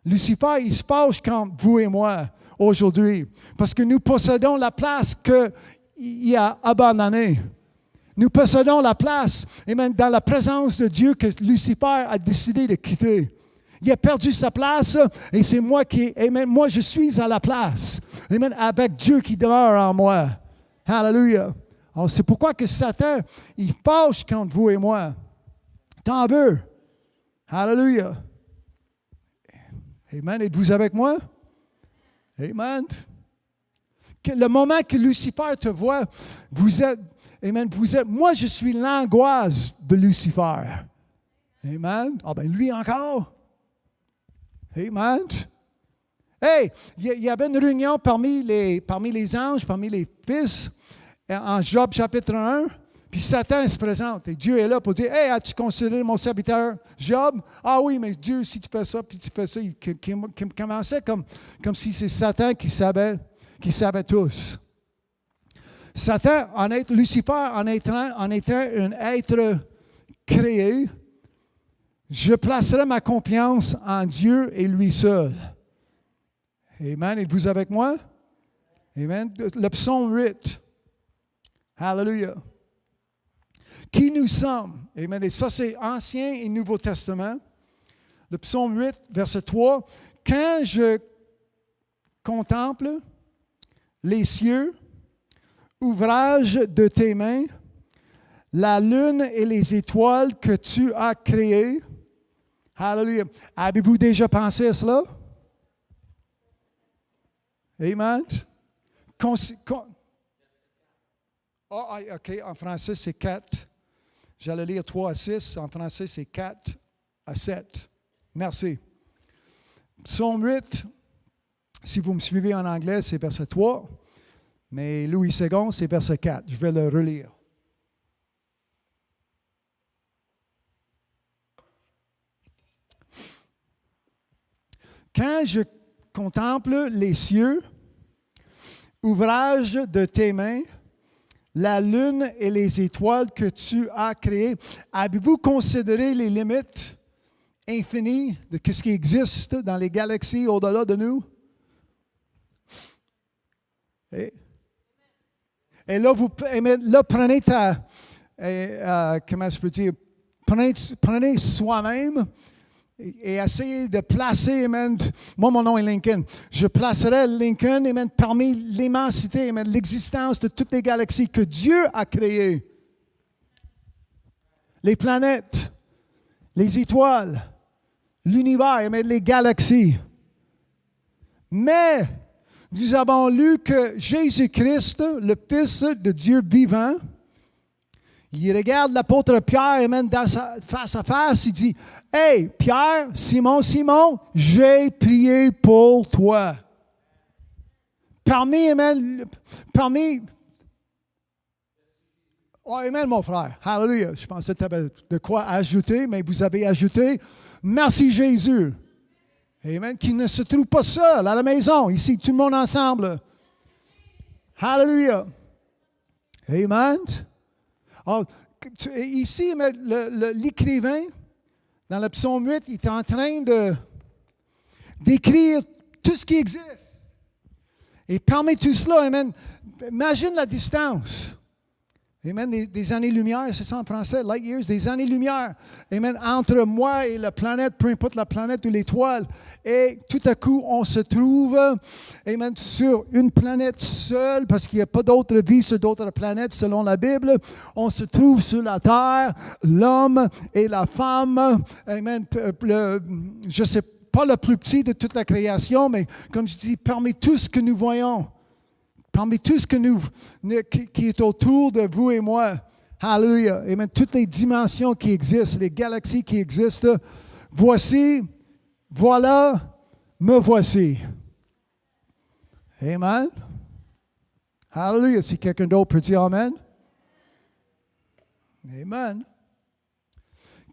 Lucifer, il se fâche contre vous et moi aujourd'hui, parce que nous possédons la place qu'il a abandonnée. Nous possédons la place, amen, dans la présence de Dieu que Lucifer a décidé de quitter. Il a perdu sa place et c'est moi amen, moi je suis à la place, amen, avec Dieu qui demeure en moi. Hallelujah. Alors c'est pourquoi que Satan, il fâche contre vous et moi. T'en veux. Hallelujah. Amen. Êtes-vous avec moi? Amen. Le moment que Lucifer te voit, vous êtes, moi je suis l'angoisse de Lucifer. Amen. Ah ben lui encore. Amen. Hey, il y avait une réunion parmi les anges, parmi les fils, en Job chapitre 1, puis Satan se présente et Dieu est là pour dire, hey, as-tu considéré mon serviteur Job? Ah oui, mais Dieu, si tu fais ça, puis tu fais ça, il commençait comme si c'est Satan qui savait tous. Satan, Lucifer, en étant un être créé, je placerai ma confiance en Dieu et lui seul. Amen. Êtes-vous avec moi? Amen. Le psaume 8. Hallelujah. Qui nous sommes? Amen. Et ça, c'est Ancien et Nouveau Testament. Le psaume 8, verset 3. Quand je contemple les cieux, ouvrage de tes mains, la lune et les étoiles que tu as créées. Hallelujah. Avez-vous déjà pensé à cela? Amen. OK, en français, c'est 4. J'allais lire 3 à 6. En français, c'est 4 à 7. Merci. Psaume 8, si vous me suivez en anglais, c'est verset 3. Mais Louis II, c'est verset 4. Je vais le relire. Quand je contemple les cieux, ouvrage de tes mains, la lune et les étoiles que tu as créées, avez-vous considéré les limites infinies de ce qui existe dans les galaxies au-delà de nous? Et là, prenez comment je peux dire, prenez soi-même et essayez de placer, amen, moi mon nom est Lincoln, je placerai Lincoln, amen, parmi l'immensité, amen, l'existence de toutes les galaxies que Dieu a créées. Les planètes, les étoiles, l'univers, amen, les galaxies. Mais nous avons lu que Jésus-Christ, le Fils de Dieu vivant, il regarde l'apôtre Pierre, amen, face à face, il dit, « Hey, Pierre, Simon, j'ai prié pour toi. » Parmi, oh, amen, mon frère, hallelujah. Je pensais que tu avais de quoi ajouter, mais vous avez ajouté, merci Jésus. Amen, qui ne se trouve pas seul à la maison, ici, tout le monde ensemble. Hallelujah. Amen. Alors, ici, l'écrivain, dans le psaume 8, il est en train d'écrire tout ce qui existe. Et parmi tout cela, amen, imagine la distance. Amen, des années-lumière, c'est ça en français, light years, des années-lumière. Amen, entre moi et la planète, peu importe la planète ou l'étoile. Et tout à coup, on se trouve, amen, sur une planète seule, parce qu'il n'y a pas d'autre vie sur d'autres planètes selon la Bible. On se trouve sur la terre, l'homme et la femme. Amen, je ne sais pas le plus petit de toute la création, mais comme je dis, parmi tout ce que nous voyons, parmi tout ce qui est autour de vous et moi, hallelujah, amen, toutes les dimensions qui existent, les galaxies qui existent, voilà, me voici. Amen. Hallelujah. Si quelqu'un d'autre peut dire Amen. Amen.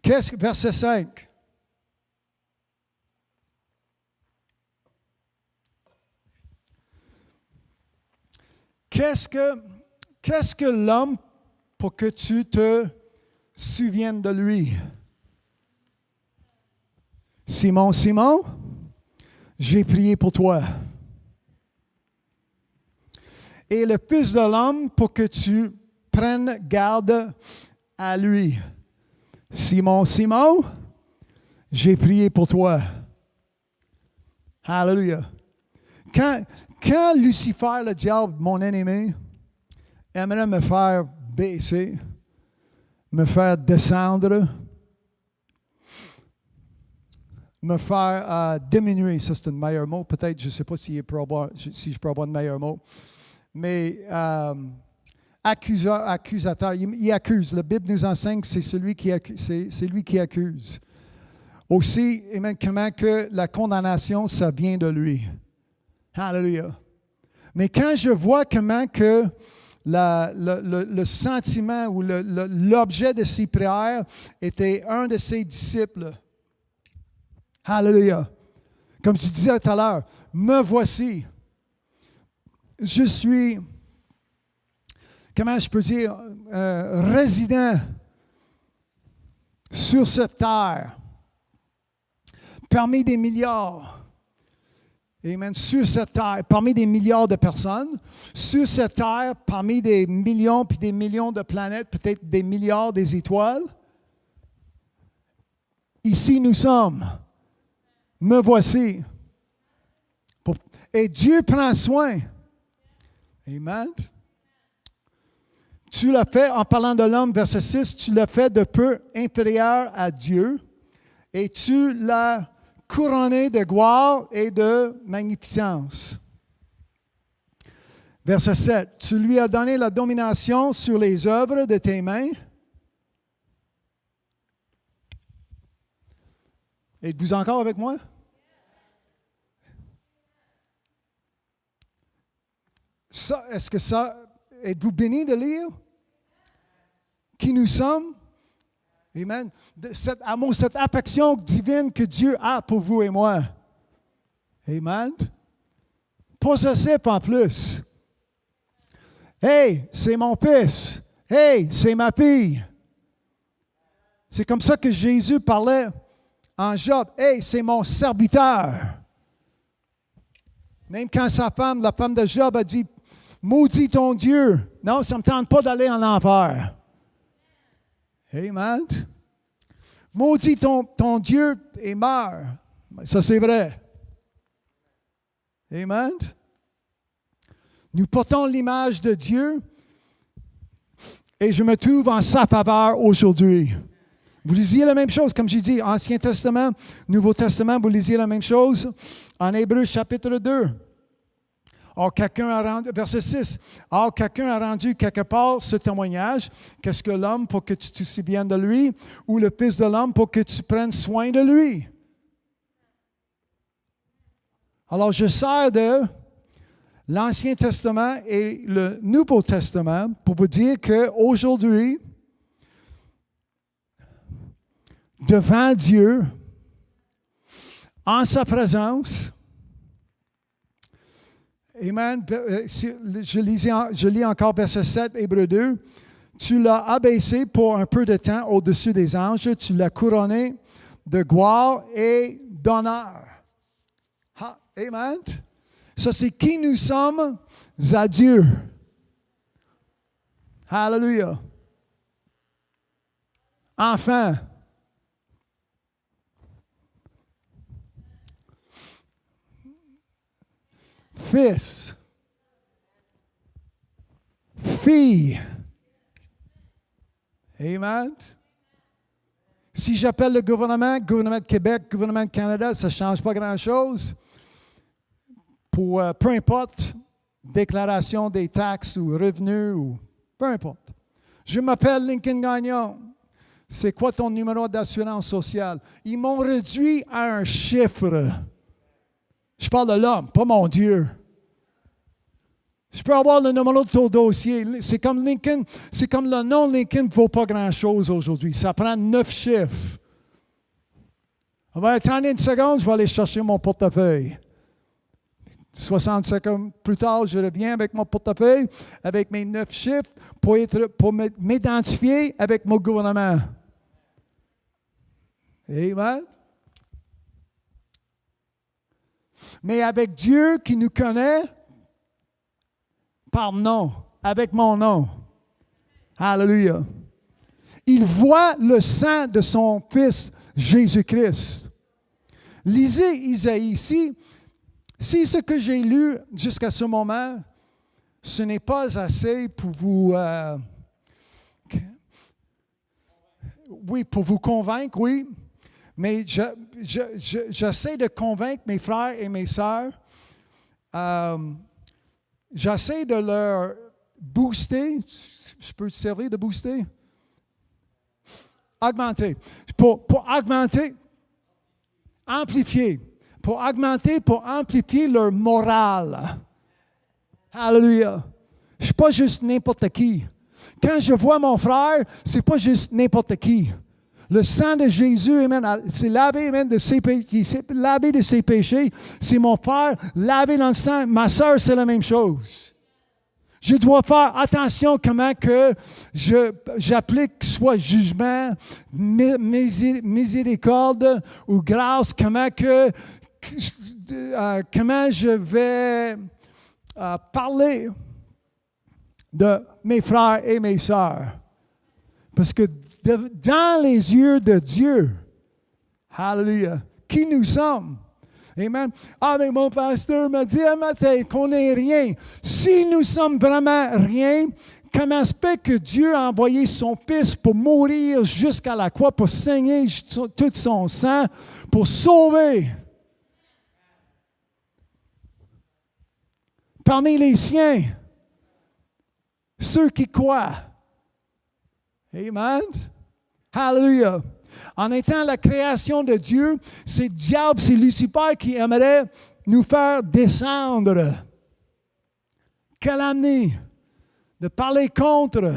Verset 5. Qu'est-ce que l'homme pour que tu te souviennes de lui? Simon, j'ai prié pour toi. Et le Fils de l'homme pour que tu prennent garde à lui. Simon, Simon, j'ai prié pour toi. Hallelujah. Quand Lucifer, le diable, mon ennemi, aimerait me faire baisser, me faire descendre, me faire diminuer, ça c'est un meilleur mot, peut-être, je ne sais pas si je peux avoir de meilleur mot, mais accusateur, il accuse. La Bible nous enseigne que c'est lui qui accuse. Aussi, amen, comment que la condamnation, ça vient de lui. Hallelujah. Mais quand je vois comment que le sentiment ou l'objet de ses prières était un de ses disciples. Hallelujah. Comme je disais tout à l'heure, me voici. Je suis, comment je peux dire, résident sur cette terre, parmi des milliards. Amen. Sur cette terre, parmi des milliards de personnes, sur cette terre, parmi des millions puis des millions de planètes, peut-être des milliards des étoiles. Ici nous sommes. Me voici. Et Dieu prend soin. Amen. Tu l'as fait, en parlant de l'homme, verset 6, tu l'as fait de peu inférieur à Dieu et tu l'as couronné de gloire et de magnificence. Verset 7. Tu lui as donné la domination sur les œuvres de tes mains. Êtes-vous encore avec moi? Ça, est-ce que ça, êtes-vous béni de lire? Qui nous sommes? Amen. Cet amour, cette affection divine que Dieu a pour vous et moi. Amen. Possessif en plus. Hey, c'est mon fils. Hey, c'est ma fille. C'est comme ça que Jésus parlait en Job. Hey, c'est mon serviteur. Même quand sa femme, la femme de Job, a dit, maudit ton Dieu. Non, ça ne me tente pas d'aller en enfer. Amen. Maudit ton Dieu et meurt. Ça, c'est vrai. Amen. Nous portons l'image de Dieu et je me trouve en sa faveur aujourd'hui. Vous lisiez la même chose, comme j'ai dit, Ancien Testament, Nouveau Testament, vous lisiez la même chose en Hébreux chapitre 2. Or, quelqu'un a rendu, verset 6, or, quelqu'un a rendu quelque part ce témoignage. Qu'est-ce que l'homme pour que tu te souviennes de lui, ou le Fils de l'homme pour que tu prennes soin de lui? Alors, je sers de l'Ancien Testament et le Nouveau Testament pour vous dire qu'aujourd'hui, devant Dieu, en sa présence, amen. Je lis encore verset 7, Hébreux 2. Tu l'as abaissé pour un peu de temps au-dessus des anges. Tu l'as couronné de gloire et d'honneur. Amen. Ça, c'est qui nous sommes à Dieu. Hallelujah. Enfant. Fils, fille. Amen. Si j'appelle le gouvernement de Québec, gouvernement de Canada, ça ne change pas grand-chose. Pour peu importe, déclaration des taxes ou revenus, ou peu importe. Je m'appelle Lincoln Gagnon. C'est quoi ton numéro d'assurance sociale? Ils m'ont réduit à un chiffre. Je parle de l'homme, pas mon Dieu. Je peux avoir le numéro de ton dossier. C'est comme Lincoln, c'est comme le nom Lincoln ne vaut pas grand-chose aujourd'hui. Ça prend 9 chiffres. On va attendre une seconde, je vais aller chercher mon portefeuille. 60 secondes plus tard, je reviens avec mon portefeuille, avec mes 9 chiffres, pour m'identifier avec mon gouvernement. Amen. Mais avec Dieu qui nous connaît par nom, avec mon nom. Hallelujah. Il voit le sang de son Fils Jésus-Christ. Lisez Isaïe. Si ce que j'ai lu jusqu'à ce moment, ce n'est pas assez pour vous... oui, pour vous convaincre, oui. Mais j'essaie de convaincre mes frères et mes sœurs. J'essaie de leur booster. Je peux te servir de booster? Augmenter. Pour augmenter, amplifier. Pour amplifier leur morale. Hallelujah. Je ne suis pas juste n'importe qui. Quand je vois mon frère, ce n'est pas juste n'importe qui. Le sang de Jésus, amen, c'est lavé, amen, de ses péchés. Il s'est lavé de ses péchés. C'est mon père lavé dans le sang. Ma soeur, c'est la même chose. Je dois faire attention comment que j'applique soit jugement, miséricorde ou grâce, comment je vais parler de mes frères et mes sœurs. Parce que dans les yeux de Dieu, hallelujah, qui nous sommes? Amen. Ah, mais mon pasteur m'a dit un matin qu'on n'est rien. Si nous sommes vraiment rien, comment se fait que Dieu a envoyé son Fils pour mourir jusqu'à la croix, pour saigner tout son sang, pour sauver parmi les siens ceux qui croient? Amen. Hallelujah. En étant la création de Dieu, c'est le diable, c'est Lucifer qui aimerait nous faire descendre, calomnier, de parler contre,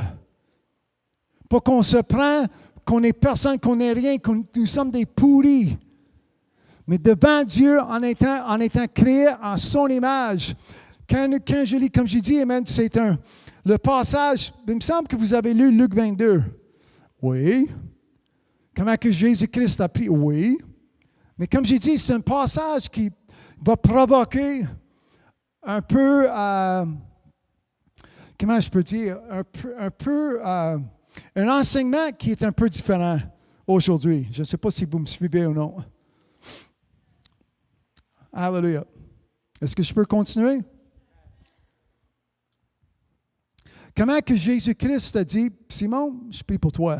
pour qu'on se prenne, qu'on n'est personne, qu'on n'est rien, que nous sommes des pourris. Mais devant Dieu, en étant créé en son image, quand je lis, comme j'ai dit, amen, c'est le passage, il me semble que vous avez lu Luc 22. Oui. Comment que Jésus-Christ a pris? Oui. Mais comme j'ai dit, c'est un passage qui va provoquer un peu, comment je peux dire, un enseignement qui est un peu différent aujourd'hui. Je ne sais pas si vous me suivez ou non. Alléluia. Est-ce que je peux continuer? Comment que Jésus-Christ a dit, Simon, je prie pour toi.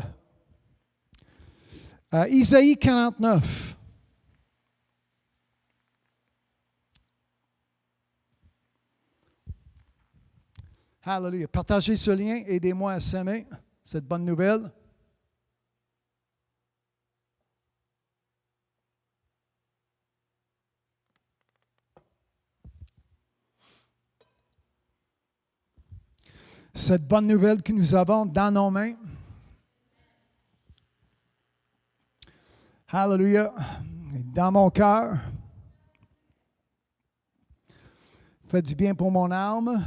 Isaïe 49. Hallelujah. Partagez ce lien, aidez-moi à s'aimer cette bonne nouvelle. Cette bonne nouvelle que nous avons dans nos mains. Hallelujah. Dans mon cœur. Fait du bien pour mon âme.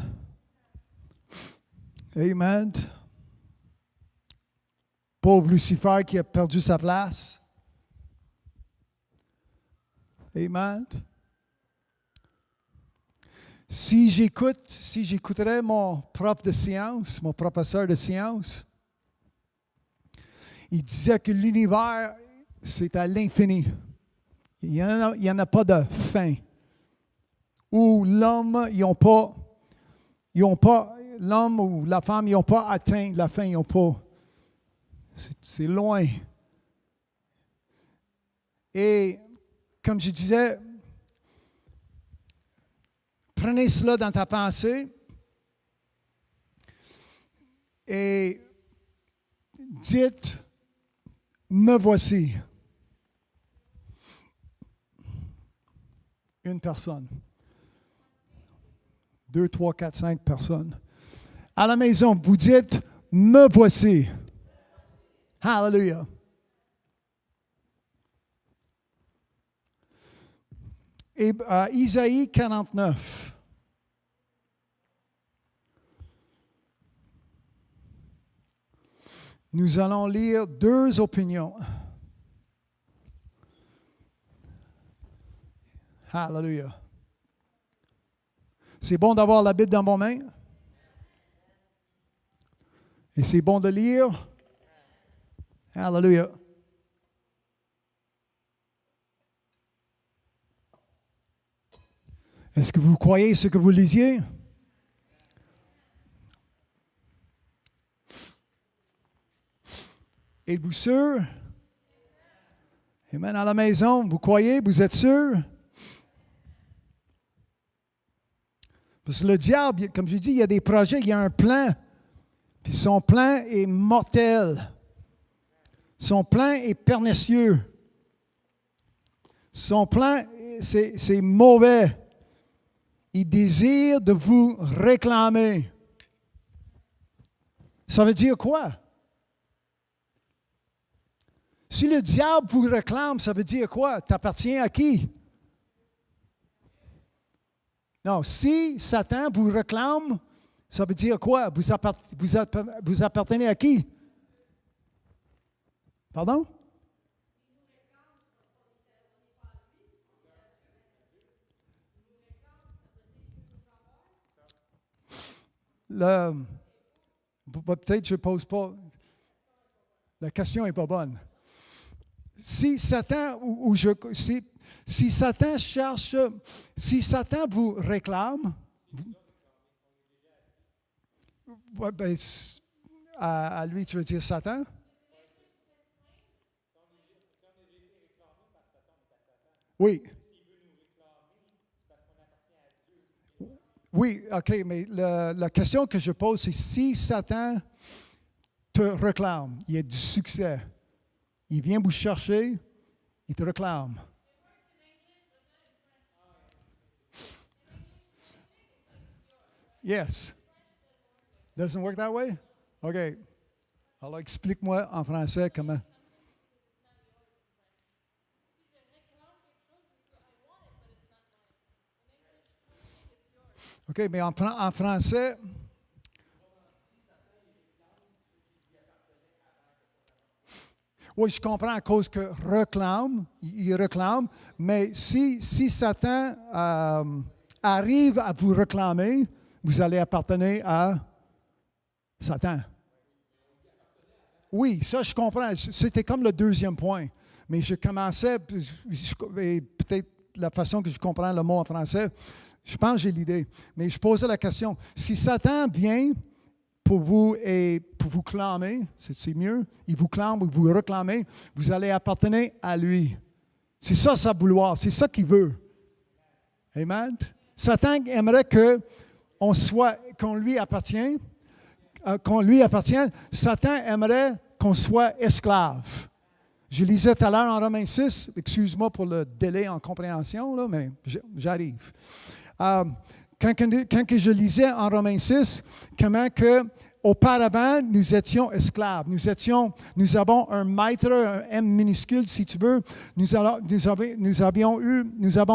Amen. Pauvre Lucifer qui a perdu sa place. Amen. Si j'écouterais mon prof de science, mon professeur de science, il disait que l'univers, c'est à l'infini. Il n'y en a pas de fin. Où l'homme, l'homme ou la femme, ils n'ont pas atteint la fin, ils n'ont pas. C'est loin. Et comme je disais, prenez cela dans ta pensée et dites, me voici. Une personne. 2, 3, 4, 5 personnes. À la maison, vous dites, me voici. Hallelujah. Et Isaïe 49. Nous allons lire 2 opinions. Hallelujah. C'est bon d'avoir la Bible dans vos mains? Et c'est bon de lire. Hallelujah. Est-ce que vous croyez ce que vous lisiez? Êtes-vous sûr? Amen. À la maison, vous croyez? Vous êtes sûr? Parce que le diable, comme je dis, il y a des projets, il y a un plan. Puis son plan est mortel. Son plan est pernicieux. Son plan, c'est mauvais. Il désire de vous réclamer. Ça veut dire quoi? Si le diable vous réclame, ça veut dire quoi? Tu appartiens à qui? Non, si Satan vous réclame, ça veut dire quoi? Vous appartenez à qui? Pardon? Peut-être je ne pose pas. La question n'est pas bonne. Si Satan si Satan cherche, si Satan vous réclame, ben, à lui, tu veux dire Satan? Oui. Oui, OK, mais la question que je pose, c'est si Satan te réclame, il y a du succès, il vient vous chercher, il te réclame. Yes. Doesn't work that way? OK. Alors, explique-moi en français comment. OK, mais en français, oui, je comprends à cause que il réclame, mais si Satan arrive à vous réclamer, vous allez appartenir à Satan. Oui, ça je comprends. C'était comme le deuxième point. Mais je commençais, et peut-être la façon que je comprends le mot en français, je pense que j'ai l'idée. Mais je posais la question, si Satan vient pour vous et pour vous clamer, c'est mieux, il vous clame ou vous réclamez, vous allez appartenir à lui. C'est ça sa vouloir, c'est ça qu'il veut. Amen. Satan aimerait qu'on lui appartienne. Satan aimerait qu'on soit esclave. Je lisais tout à l'heure en Romains 6, excuse-moi pour le délai en compréhension, là, mais j'arrive. Quand je lisais en Romains 6, comment que auparavant, nous étions esclaves. Nous avons un maître, un M minuscule, si tu veux. Nous avons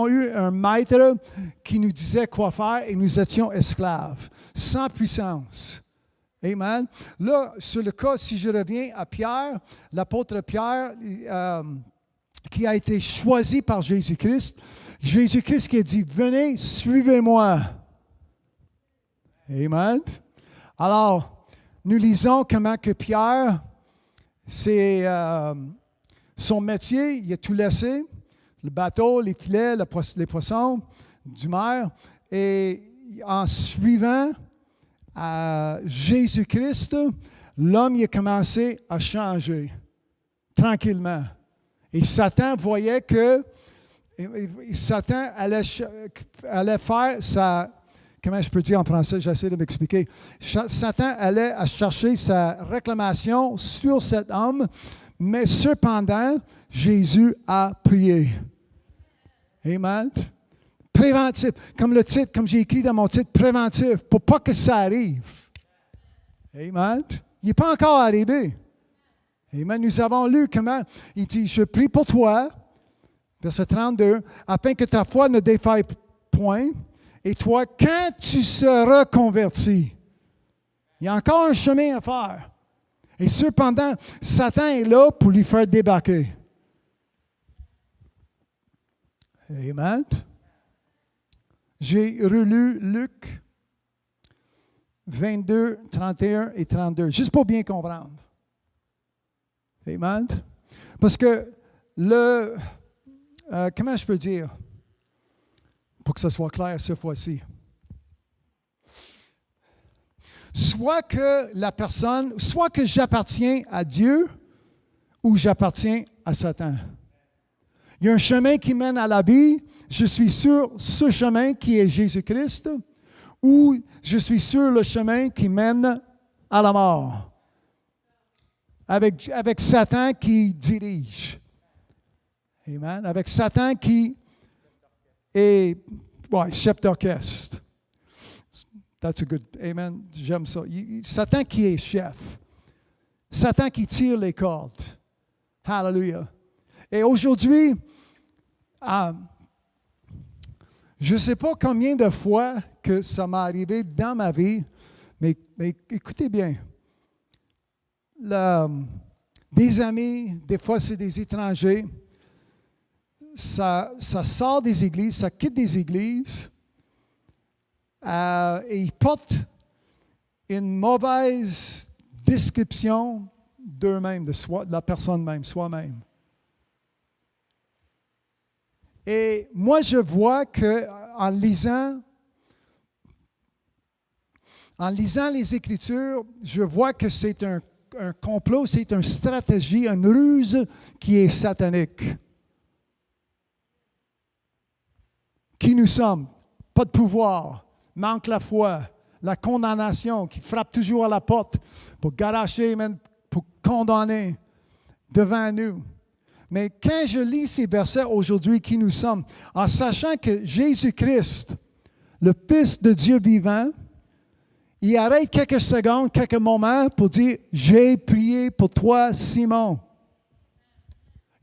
eu un maître qui nous disait quoi faire et nous étions esclaves, sans puissance. Amen. Là, sur le cas, si je reviens à Pierre, l'apôtre Pierre, qui a été choisi par Jésus-Christ qui a dit, venez, suivez-moi. Amen. Alors, nous lisons comment que Pierre, c'est son métier, il a tout laissé, le bateau, les filets, les poissons du mer, et en suivant Jésus-Christ, l'homme il a commencé à changer tranquillement. Et Satan voyait que Satan allait faire sa... Comment je peux dire en français? J'essaie de m'expliquer. Satan allait à chercher sa réclamation sur cet homme, mais cependant, Jésus a prié. Amen. Préventif, comme le titre, comme j'ai écrit dans mon titre, préventif, pour pas que ça arrive. Amen. Il n'est pas encore arrivé. Amen. Nous avons lu comment il dit, je prie pour toi, verset 32, afin que ta foi ne défaille point. Et toi, quand tu seras converti, il y a encore un chemin à faire. Et cependant, Satan est là pour lui faire débarquer. Amen. J'ai relu Luc 22, 31 et 32, juste pour bien comprendre. Amen. Parce que comment je peux dire, pour que ce soit clair cette fois-ci, soit que j'appartiens à Dieu ou j'appartiens à Satan. Il y a un chemin qui mène à la vie, je suis sur ce chemin qui est Jésus-Christ, ou je suis sur le chemin qui mène à la mort, avec Satan qui dirige. Amen. Avec Satan qui est chef d'orchestre. That's a good, amen. J'aime ça. Satan qui est chef. Satan qui tire les cordes. Hallelujah. Et aujourd'hui, je ne sais pas combien de fois que ça m'est arrivé dans ma vie, mais écoutez bien. Des amis, des fois c'est des étrangers, ça sort des églises, ça quitte des églises, et ils portent une mauvaise description d'eux-mêmes, de la personne même, soi-même. Et moi, je vois qu'en lisant les Écritures, je vois que c'est un complot, c'est une stratégie, une ruse qui est satanique. Qui nous sommes? Pas de pouvoir, manque la foi, la condamnation qui frappe toujours à la porte pour garocher, même pour condamner devant nous. Mais quand je lis ces versets aujourd'hui, qui nous sommes, en sachant que Jésus-Christ, le Fils de Dieu vivant, il arrête quelques secondes, quelques moments pour dire « J'ai prié pour toi, Simon ».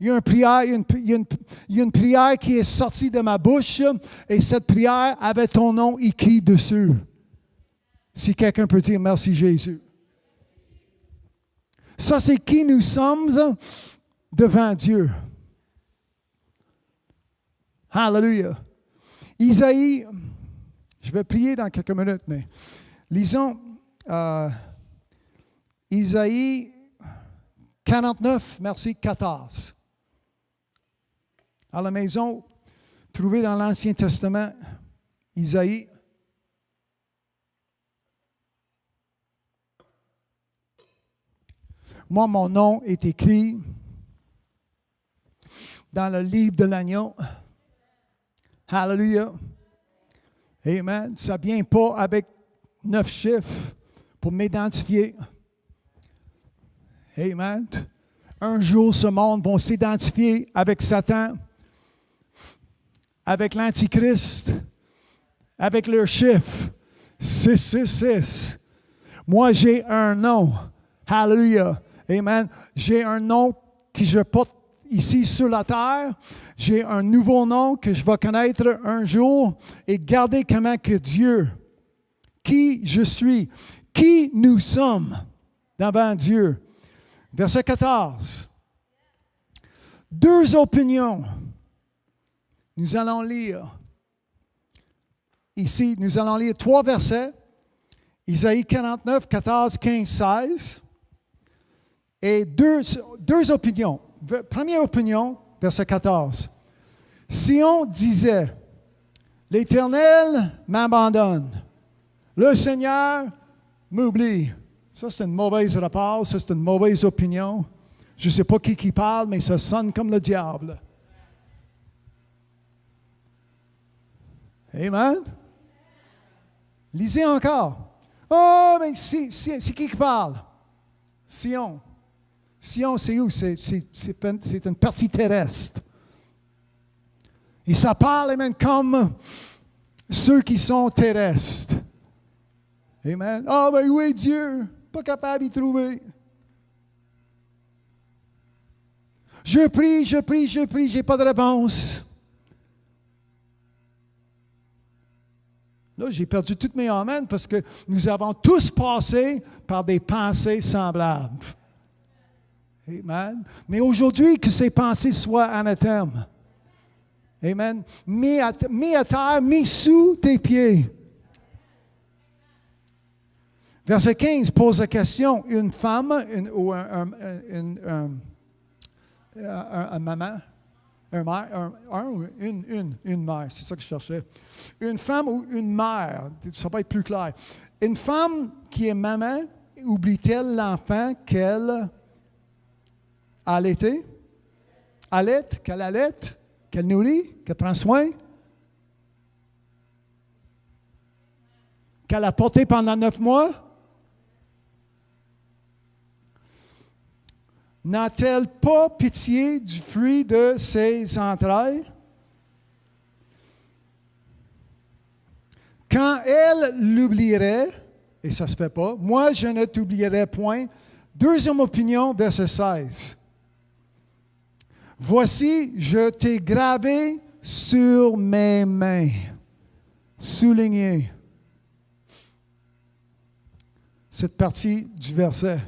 Il y a une prière qui est sortie de ma bouche et cette prière avait ton nom écrit dessus. Si quelqu'un peut dire « Merci Jésus ». Ça, c'est qui nous sommes devant Dieu. Hallelujah. Isaïe, je vais prier dans quelques minutes, mais lisons Isaïe 49, merci, 14. À la maison, trouvé dans l'Ancien Testament, Isaïe. Moi, mon nom est écrit dans le livre de l'agneau. Hallelujah. Amen. Ça ne vient pas avec 9 chiffres pour m'identifier. Amen. Un jour, ce monde va s'identifier avec Satan, avec l'Antichrist, avec leur chiffre 666. Moi, j'ai un nom. Hallelujah. Amen. J'ai un nom que je porte ici sur la terre. J'ai un nouveau nom que je vais connaître un jour et garder comment que Dieu, qui je suis, qui nous sommes devant Dieu. Verset 14. 2 opinions. Nous allons lire. Ici, nous allons lire 3 versets. Isaïe 49, 14, 15, 16. Et deux opinions. Première opinion, verset 14. Sion disait, l'Éternel m'abandonne. Le Seigneur m'oublie. Ça, c'est une mauvaise rapport, ça, c'est une mauvaise opinion. Je ne sais pas qui parle, mais ça sonne comme le diable. Amen. Lisez encore. Oh, mais c'est qui parle? Sion. Sion, c'est où? C'est une partie terrestre. Et ça parle, amen, comme ceux qui sont terrestres. Amen. Ah, ben oui, Dieu, pas capable d'y trouver. Je prie, j'ai pas de réponse. Là, j'ai perdu toutes mes amens parce que nous avons tous passé par des pensées semblables. Amen. Mais aujourd'hui, que ces pensées soient anathèmes. Amen. Mis à terre, mis sous tes pieds. Verset 15 pose la question, une femme ou un maman, un mère, ou une mère, c'est ça que je cherchais. Une femme ou une mère, ça va être plus clair. Une femme qui est maman, oublie-t-elle l'enfant qu'elle allaitait? Qu'elle allaite, qu'elle nourrit, qu'elle prend soin? Qu'elle a porté pendant 9 mois? N'a-t-elle pas pitié du fruit de ses entrailles? Quand elle l'oublierait, et ça ne se fait pas, moi je ne t'oublierai point. Deuxième opinion, verset 16. Voici, je t'ai gravé sur mes mains. Souligné. Cette partie du verset.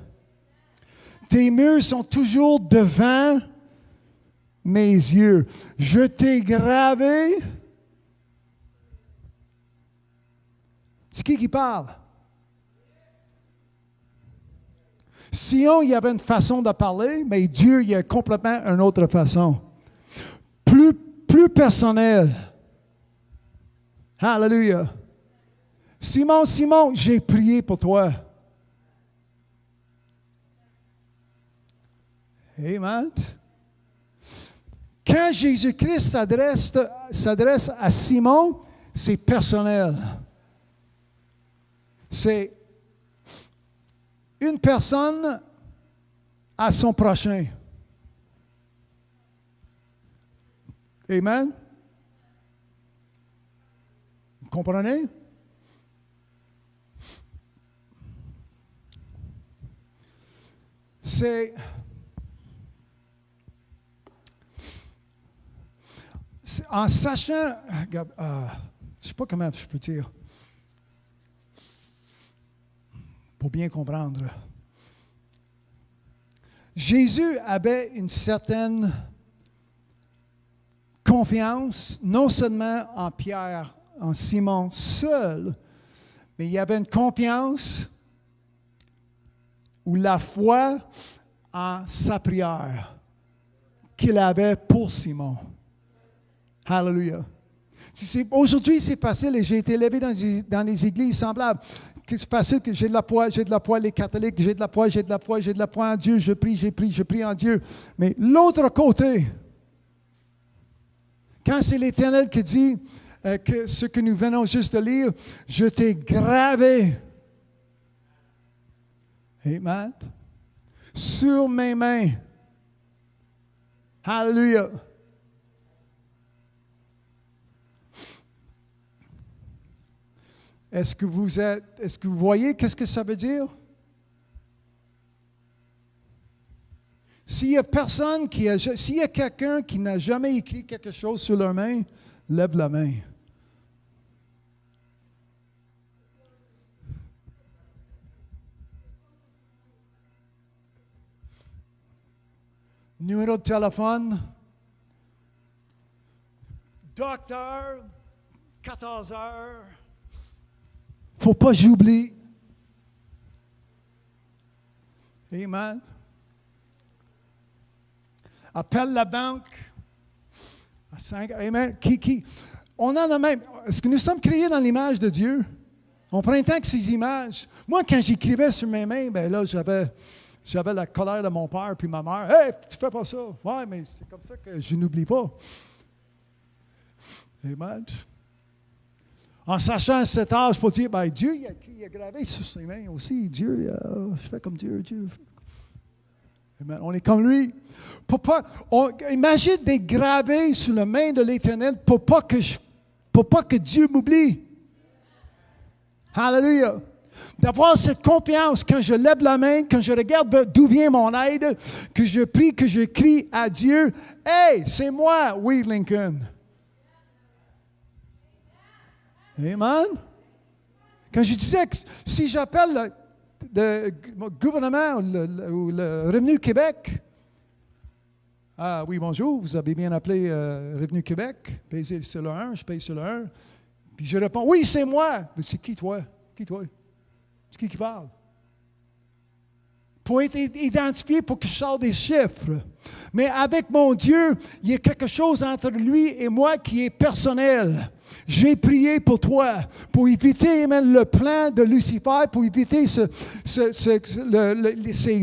Tes murs sont toujours devant mes yeux. Je t'ai gravé. C'est qui parle? Sion, il y avait une façon de parler, mais Dieu, il y a complètement une autre façon. Plus personnel. Alléluia. Simon, j'ai prié pour toi. Amen. Quand Jésus-Christ s'adresse à Simon, c'est personnel. C'est une personne à son prochain. Amen. Vous comprenez? C'est en sachant, regarde, je ne sais pas comment je peux dire, pour bien comprendre. Jésus avait une certaine confiance, non seulement en Pierre, en Simon seul, mais il y avait une confiance ou la foi en sa prière qu'il avait pour Simon. Hallelujah. Aujourd'hui, c'est facile et j'ai été élevé dans des églises semblables. C'est facile que j'ai de la foi, les catholiques, j'ai de la foi en Dieu, je prie en Dieu. Mais l'autre côté, quand c'est l'Éternel qui dit que ce que nous venons juste de lire, je t'ai gravé, amen, sur mes mains. Hallelujah. Est-ce que vous voyez qu'est-ce que ça veut dire? S'il y a quelqu'un qui n'a jamais écrit quelque chose sur leur main, lève la main. Numéro de téléphone. Docteur, 14 heures. Faut pas que j'oublie. Amen. Appelle la banque. À 5. Amen. On en a même. Est-ce que nous sommes créés dans l'image de Dieu? On prend un temps que ces images. Moi, quand j'écrivais sur mes mains, ben là, j'avais la colère de mon père puis ma mère. Hey, tu fais pas ça. Ouais, mais c'est comme ça que je n'oublie pas. Amen. En sachant à cet âge pour dire, ben Dieu, il a gravé sur ses mains aussi. Dieu, je fais comme Dieu. Amen. On est comme lui. Imagine d'être gravé sur la main de l'Éternel pour pas que Dieu m'oublie. Hallelujah. D'avoir cette confiance quand je lève la main, quand je regarde d'où vient mon aide, que je prie, que je crie à Dieu. Hey, c'est moi, Wade Lincoln. Amen. Quand je disais que si j'appelle le gouvernement ou le Revenu Québec, ah oui, bonjour, vous avez bien appelé Revenu Québec, payez sur le 1, je paye sur le 1. Puis je réponds, oui, c'est moi. Mais c'est qui toi? Qui toi? C'est qui parle? Pour être identifié, pour que je sorte des chiffres. Mais avec mon Dieu, il y a quelque chose entre lui et moi qui est personnel. J'ai prié pour toi, pour éviter même le plan de Lucifer, pour éviter ces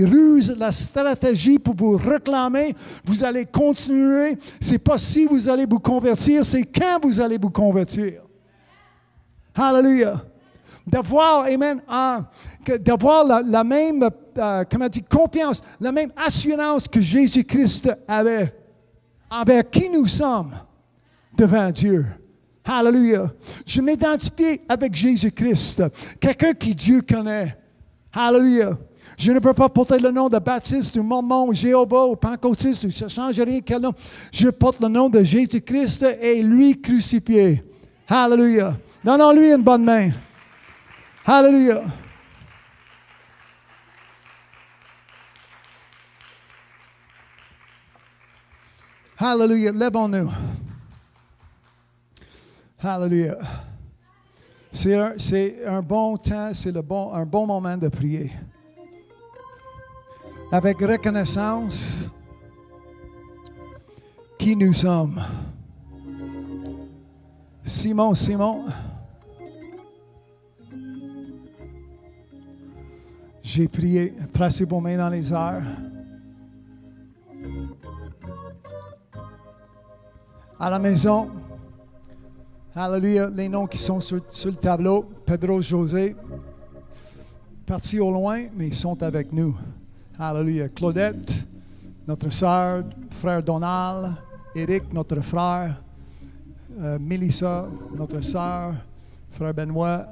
ruses, la stratégie pour vous réclamer. Vous allez continuer. C'est pas si vous allez vous convertir, c'est quand vous allez vous convertir. Hallelujah. D'avoir, amen, d'avoir la même, confiance, la même assurance que Jésus-Christ avait envers qui nous sommes devant Dieu. Hallelujah. Je m'identifie avec Jésus-Christ, quelqu'un qui Dieu connaît. Hallelujah. Je ne peux pas porter le nom de baptiste ou mormon ou Jéhovah ou pentecôtiste, ça ne change rien quel nom. Je porte le nom de Jésus-Christ et lui crucifié. Hallelujah. Donnons-lui une bonne main. Hallelujah. Hallelujah. Lèvons-nous. Hallelujah. C'est un bon temps, c'est un bon moment de prier. Avec reconnaissance, qui nous sommes. Simon. J'ai prié. Placez vos mains dans les airs. À la maison, hallelujah, les noms qui sont sur le tableau, Pedro, José, partis au loin, mais ils sont avec nous. Hallelujah. Claudette, notre sœur, frère Donald, Eric, notre frère, Mélissa, notre sœur, frère Benoît,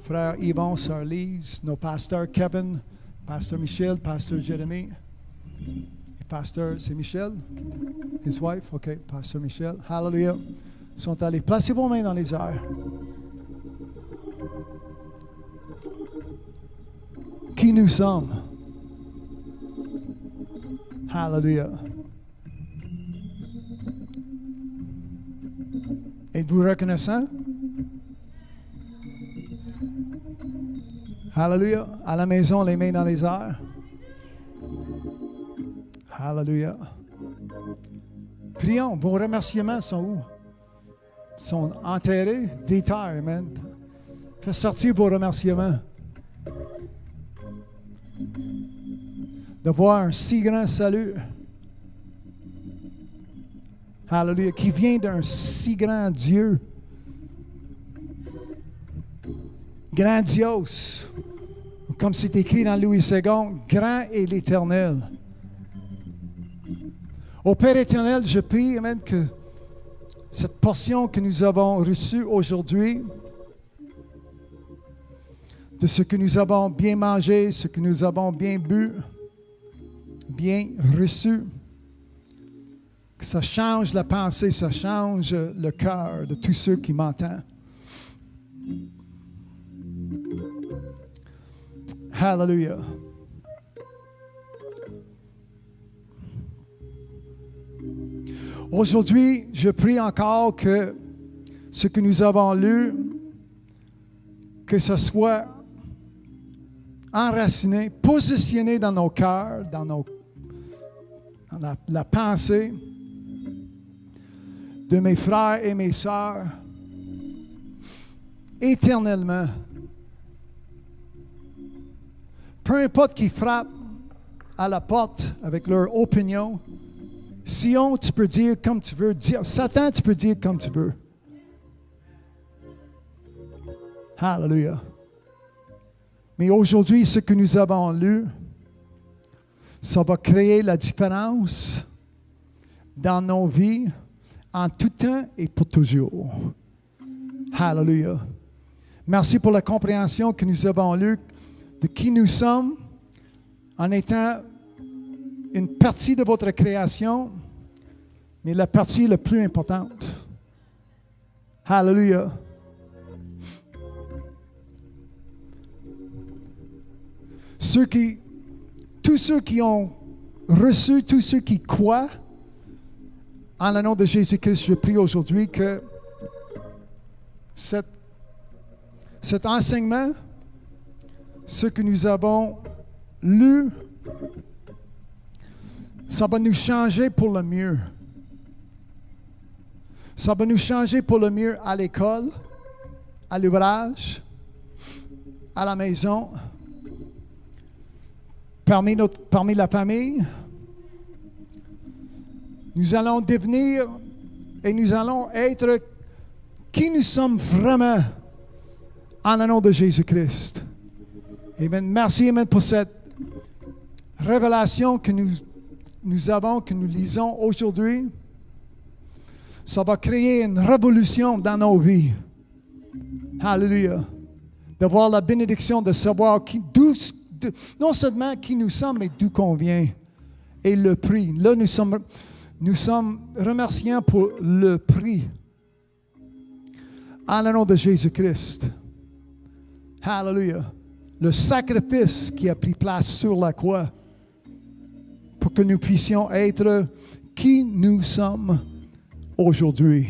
frère Yvon, sœur Lise, nos pasteurs Kevin, pasteur Michel, pasteur Jérémy. Pasteur, c'est Michel? His wife? OK, pasteur Michel. Hallelujah. Ils sont allés. Placez vos mains dans les airs. Qui nous sommes? Hallelujah. Êtes-vous reconnaissant? Hallelujah. À la maison, les mains dans les airs. Hallelujah. Prions. Vos remerciements sont où? Ils sont enterrés, déterrés, amen. Faites sortir vos remerciements. De voir un si grand salut. Hallelujah. Qui vient d'un si grand Dieu. Grandiose. Comme c'est écrit dans Louis II, grand est l'Éternel. Au Père éternel, je prie, amen, que cette portion que nous avons reçue aujourd'hui, de ce que nous avons bien mangé, ce que nous avons bien bu, bien reçu, que ça change la pensée, ça change le cœur de tous ceux qui m'entendent. Hallelujah. Aujourd'hui, je prie encore que ce que nous avons lu, que ce soit enraciné, positionné dans nos cœurs, dans la pensée de mes frères et mes sœurs, éternellement. Peu importe qui frappe à la porte avec leur opinion, Sion, tu peux dire comme tu veux. Satan, tu peux dire comme tu veux. Hallelujah. Mais aujourd'hui, ce que nous avons lu, ça va créer la différence dans nos vies en tout temps et pour toujours. Hallelujah. Merci pour la compréhension que nous avons lue de qui nous sommes en étant une partie de votre création, mais la partie la plus importante. Hallelujah. Tous ceux qui ont reçu, tous ceux qui croient, en le nom de Jésus-Christ, je prie aujourd'hui que cet enseignement ce que nous avons lu, ça va nous changer pour le mieux. Ça va nous changer pour le mieux à l'école, à l'ouvrage, à la maison, parmi la famille. Nous allons devenir et nous allons être qui nous sommes vraiment en le nom de Jésus-Christ. Amen. Merci, amen, pour cette révélation que nous avons, que nous lisons aujourd'hui. Ça va créer une révolution dans nos vies. Alléluia. De voir la bénédiction, de savoir non seulement qui nous sommes, mais d'où qu'on vient. Et le prix. Là, nous sommes remerciants pour le prix. En le nom de Jésus-Christ. Alléluia. Le sacrifice qui a pris place sur la croix pour que nous puissions être qui nous sommes aujourd'hui.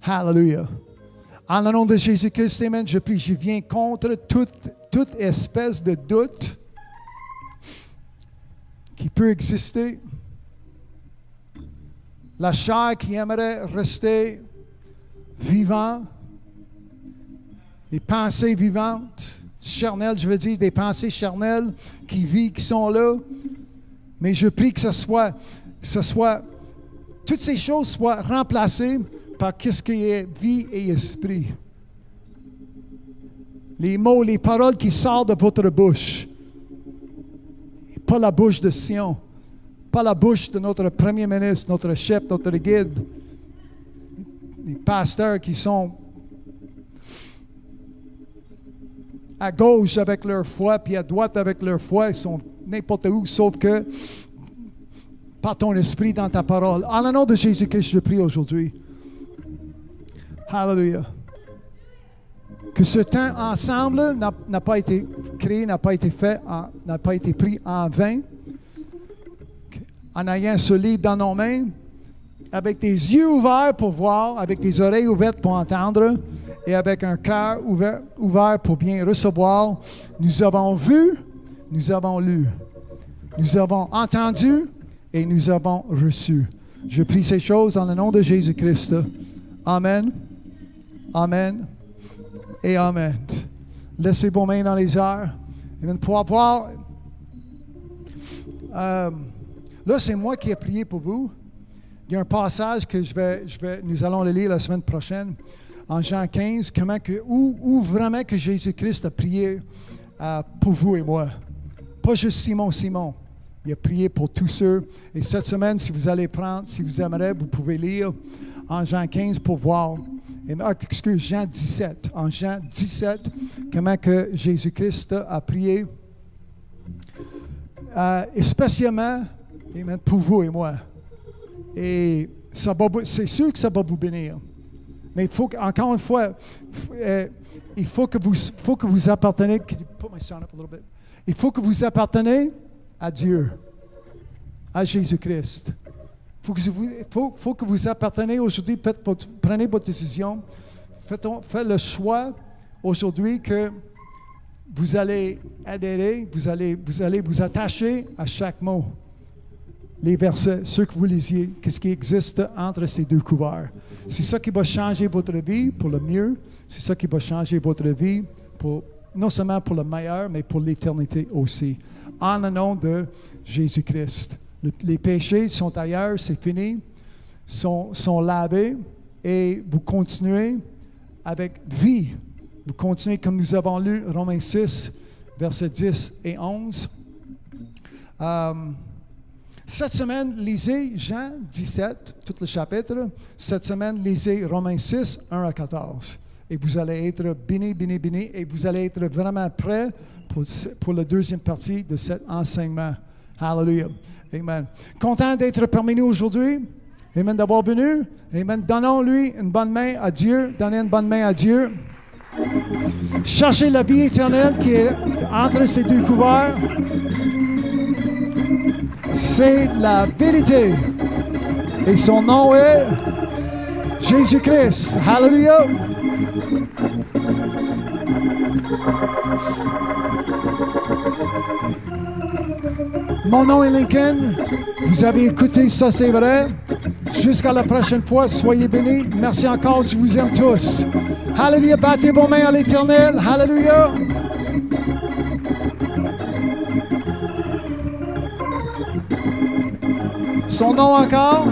Alléluia. En le nom de Jésus-Christ, amen, je prie, je viens contre toute espèce de doute qui peut exister. La chair qui aimerait rester vivant, des pensées vivantes, charnelles, je veux dire, des pensées charnelles qui sont là. Mais je prie que ce soit, toutes ces choses soient remplacées par ce qui est vie et esprit. Les mots, les paroles qui sortent de votre bouche. Pas la bouche de Sion, pas la bouche de notre premier ministre, notre chef, notre guide. Les pasteurs qui sont à gauche avec leur foi, puis à droite avec leur foi, ils sont n'importe où, sauf que par ton esprit dans ta parole. En le nom de Jésus-Christ, je prie aujourd'hui. Hallelujah. Que ce temps ensemble n'a pas été créé, n'a pas été fait, n'a pas été pris en vain. En ayant ce livre dans nos mains, avec des yeux ouverts pour voir, avec des oreilles ouvertes pour entendre, et avec un cœur ouvert pour bien recevoir, nous avons vu, nous avons lu, nous avons entendu et nous avons reçu. Je prie ces choses en le nom de Jésus-Christ. Amen. Amen. Et Amen. Laissez vos mains dans les airs. Amen. Pour avoir... là, c'est moi qui ai prié pour vous. Il y a un passage que nous allons le lire la semaine prochaine, en Jean 15, où vraiment que Jésus-Christ a prié pour vous et moi. Pas juste Simon. Il a prié pour tous ceux. Et cette semaine, si vous allez prendre, si vous aimeriez, vous pouvez lire en Jean 15 pour voir. Jean 17. En Jean 17, comment que Jésus-Christ a prié, spécialement pour vous et moi. Et c'est sûr que ça va vous bénir. Mais encore une fois, il faut que vous appartenez. Il faut que vous appartenez à Dieu, à Jésus-Christ. Il faut que vous appartenez aujourd'hui. Prenez votre décision. Faites le choix aujourd'hui que vous allez adhérer, vous allez vous attacher à chaque mot. Les versets, ceux que vous lisiez, qu'est-ce qui existe entre ces deux couverts. C'est ça qui va changer votre vie pour le mieux. C'est ça qui va changer votre vie non seulement pour le meilleur, mais pour l'éternité aussi. En le nom de Jésus-Christ. Les péchés sont ailleurs, c'est fini, sont lavés et vous continuez avec vie. Vous continuez comme nous avons lu Romains 6, versets 10 et 11. Cette semaine, lisez Jean 17, tout le chapitre. Cette semaine, lisez Romains 6, 1 à 14. Et vous allez être bénis, et vous allez être vraiment prêts pour la deuxième partie de cet enseignement. Hallelujah. Amen. Content d'être parmi nous aujourd'hui. Amen, d'avoir venu. Amen. Donnons-lui une bonne main à Dieu. Donnez une bonne main à Dieu. Cherchez la vie éternelle qui est entre ces deux couverts. C'est la vérité. Et son nom est Jésus-Christ. Hallelujah. Mon nom est Lincoln. Vous avez écouté ça, c'est vrai. Jusqu'à la prochaine fois, soyez bénis. Merci encore, je vous aime tous. Hallelujah, battez vos mains à l'Éternel. Hallelujah. Son nom encore.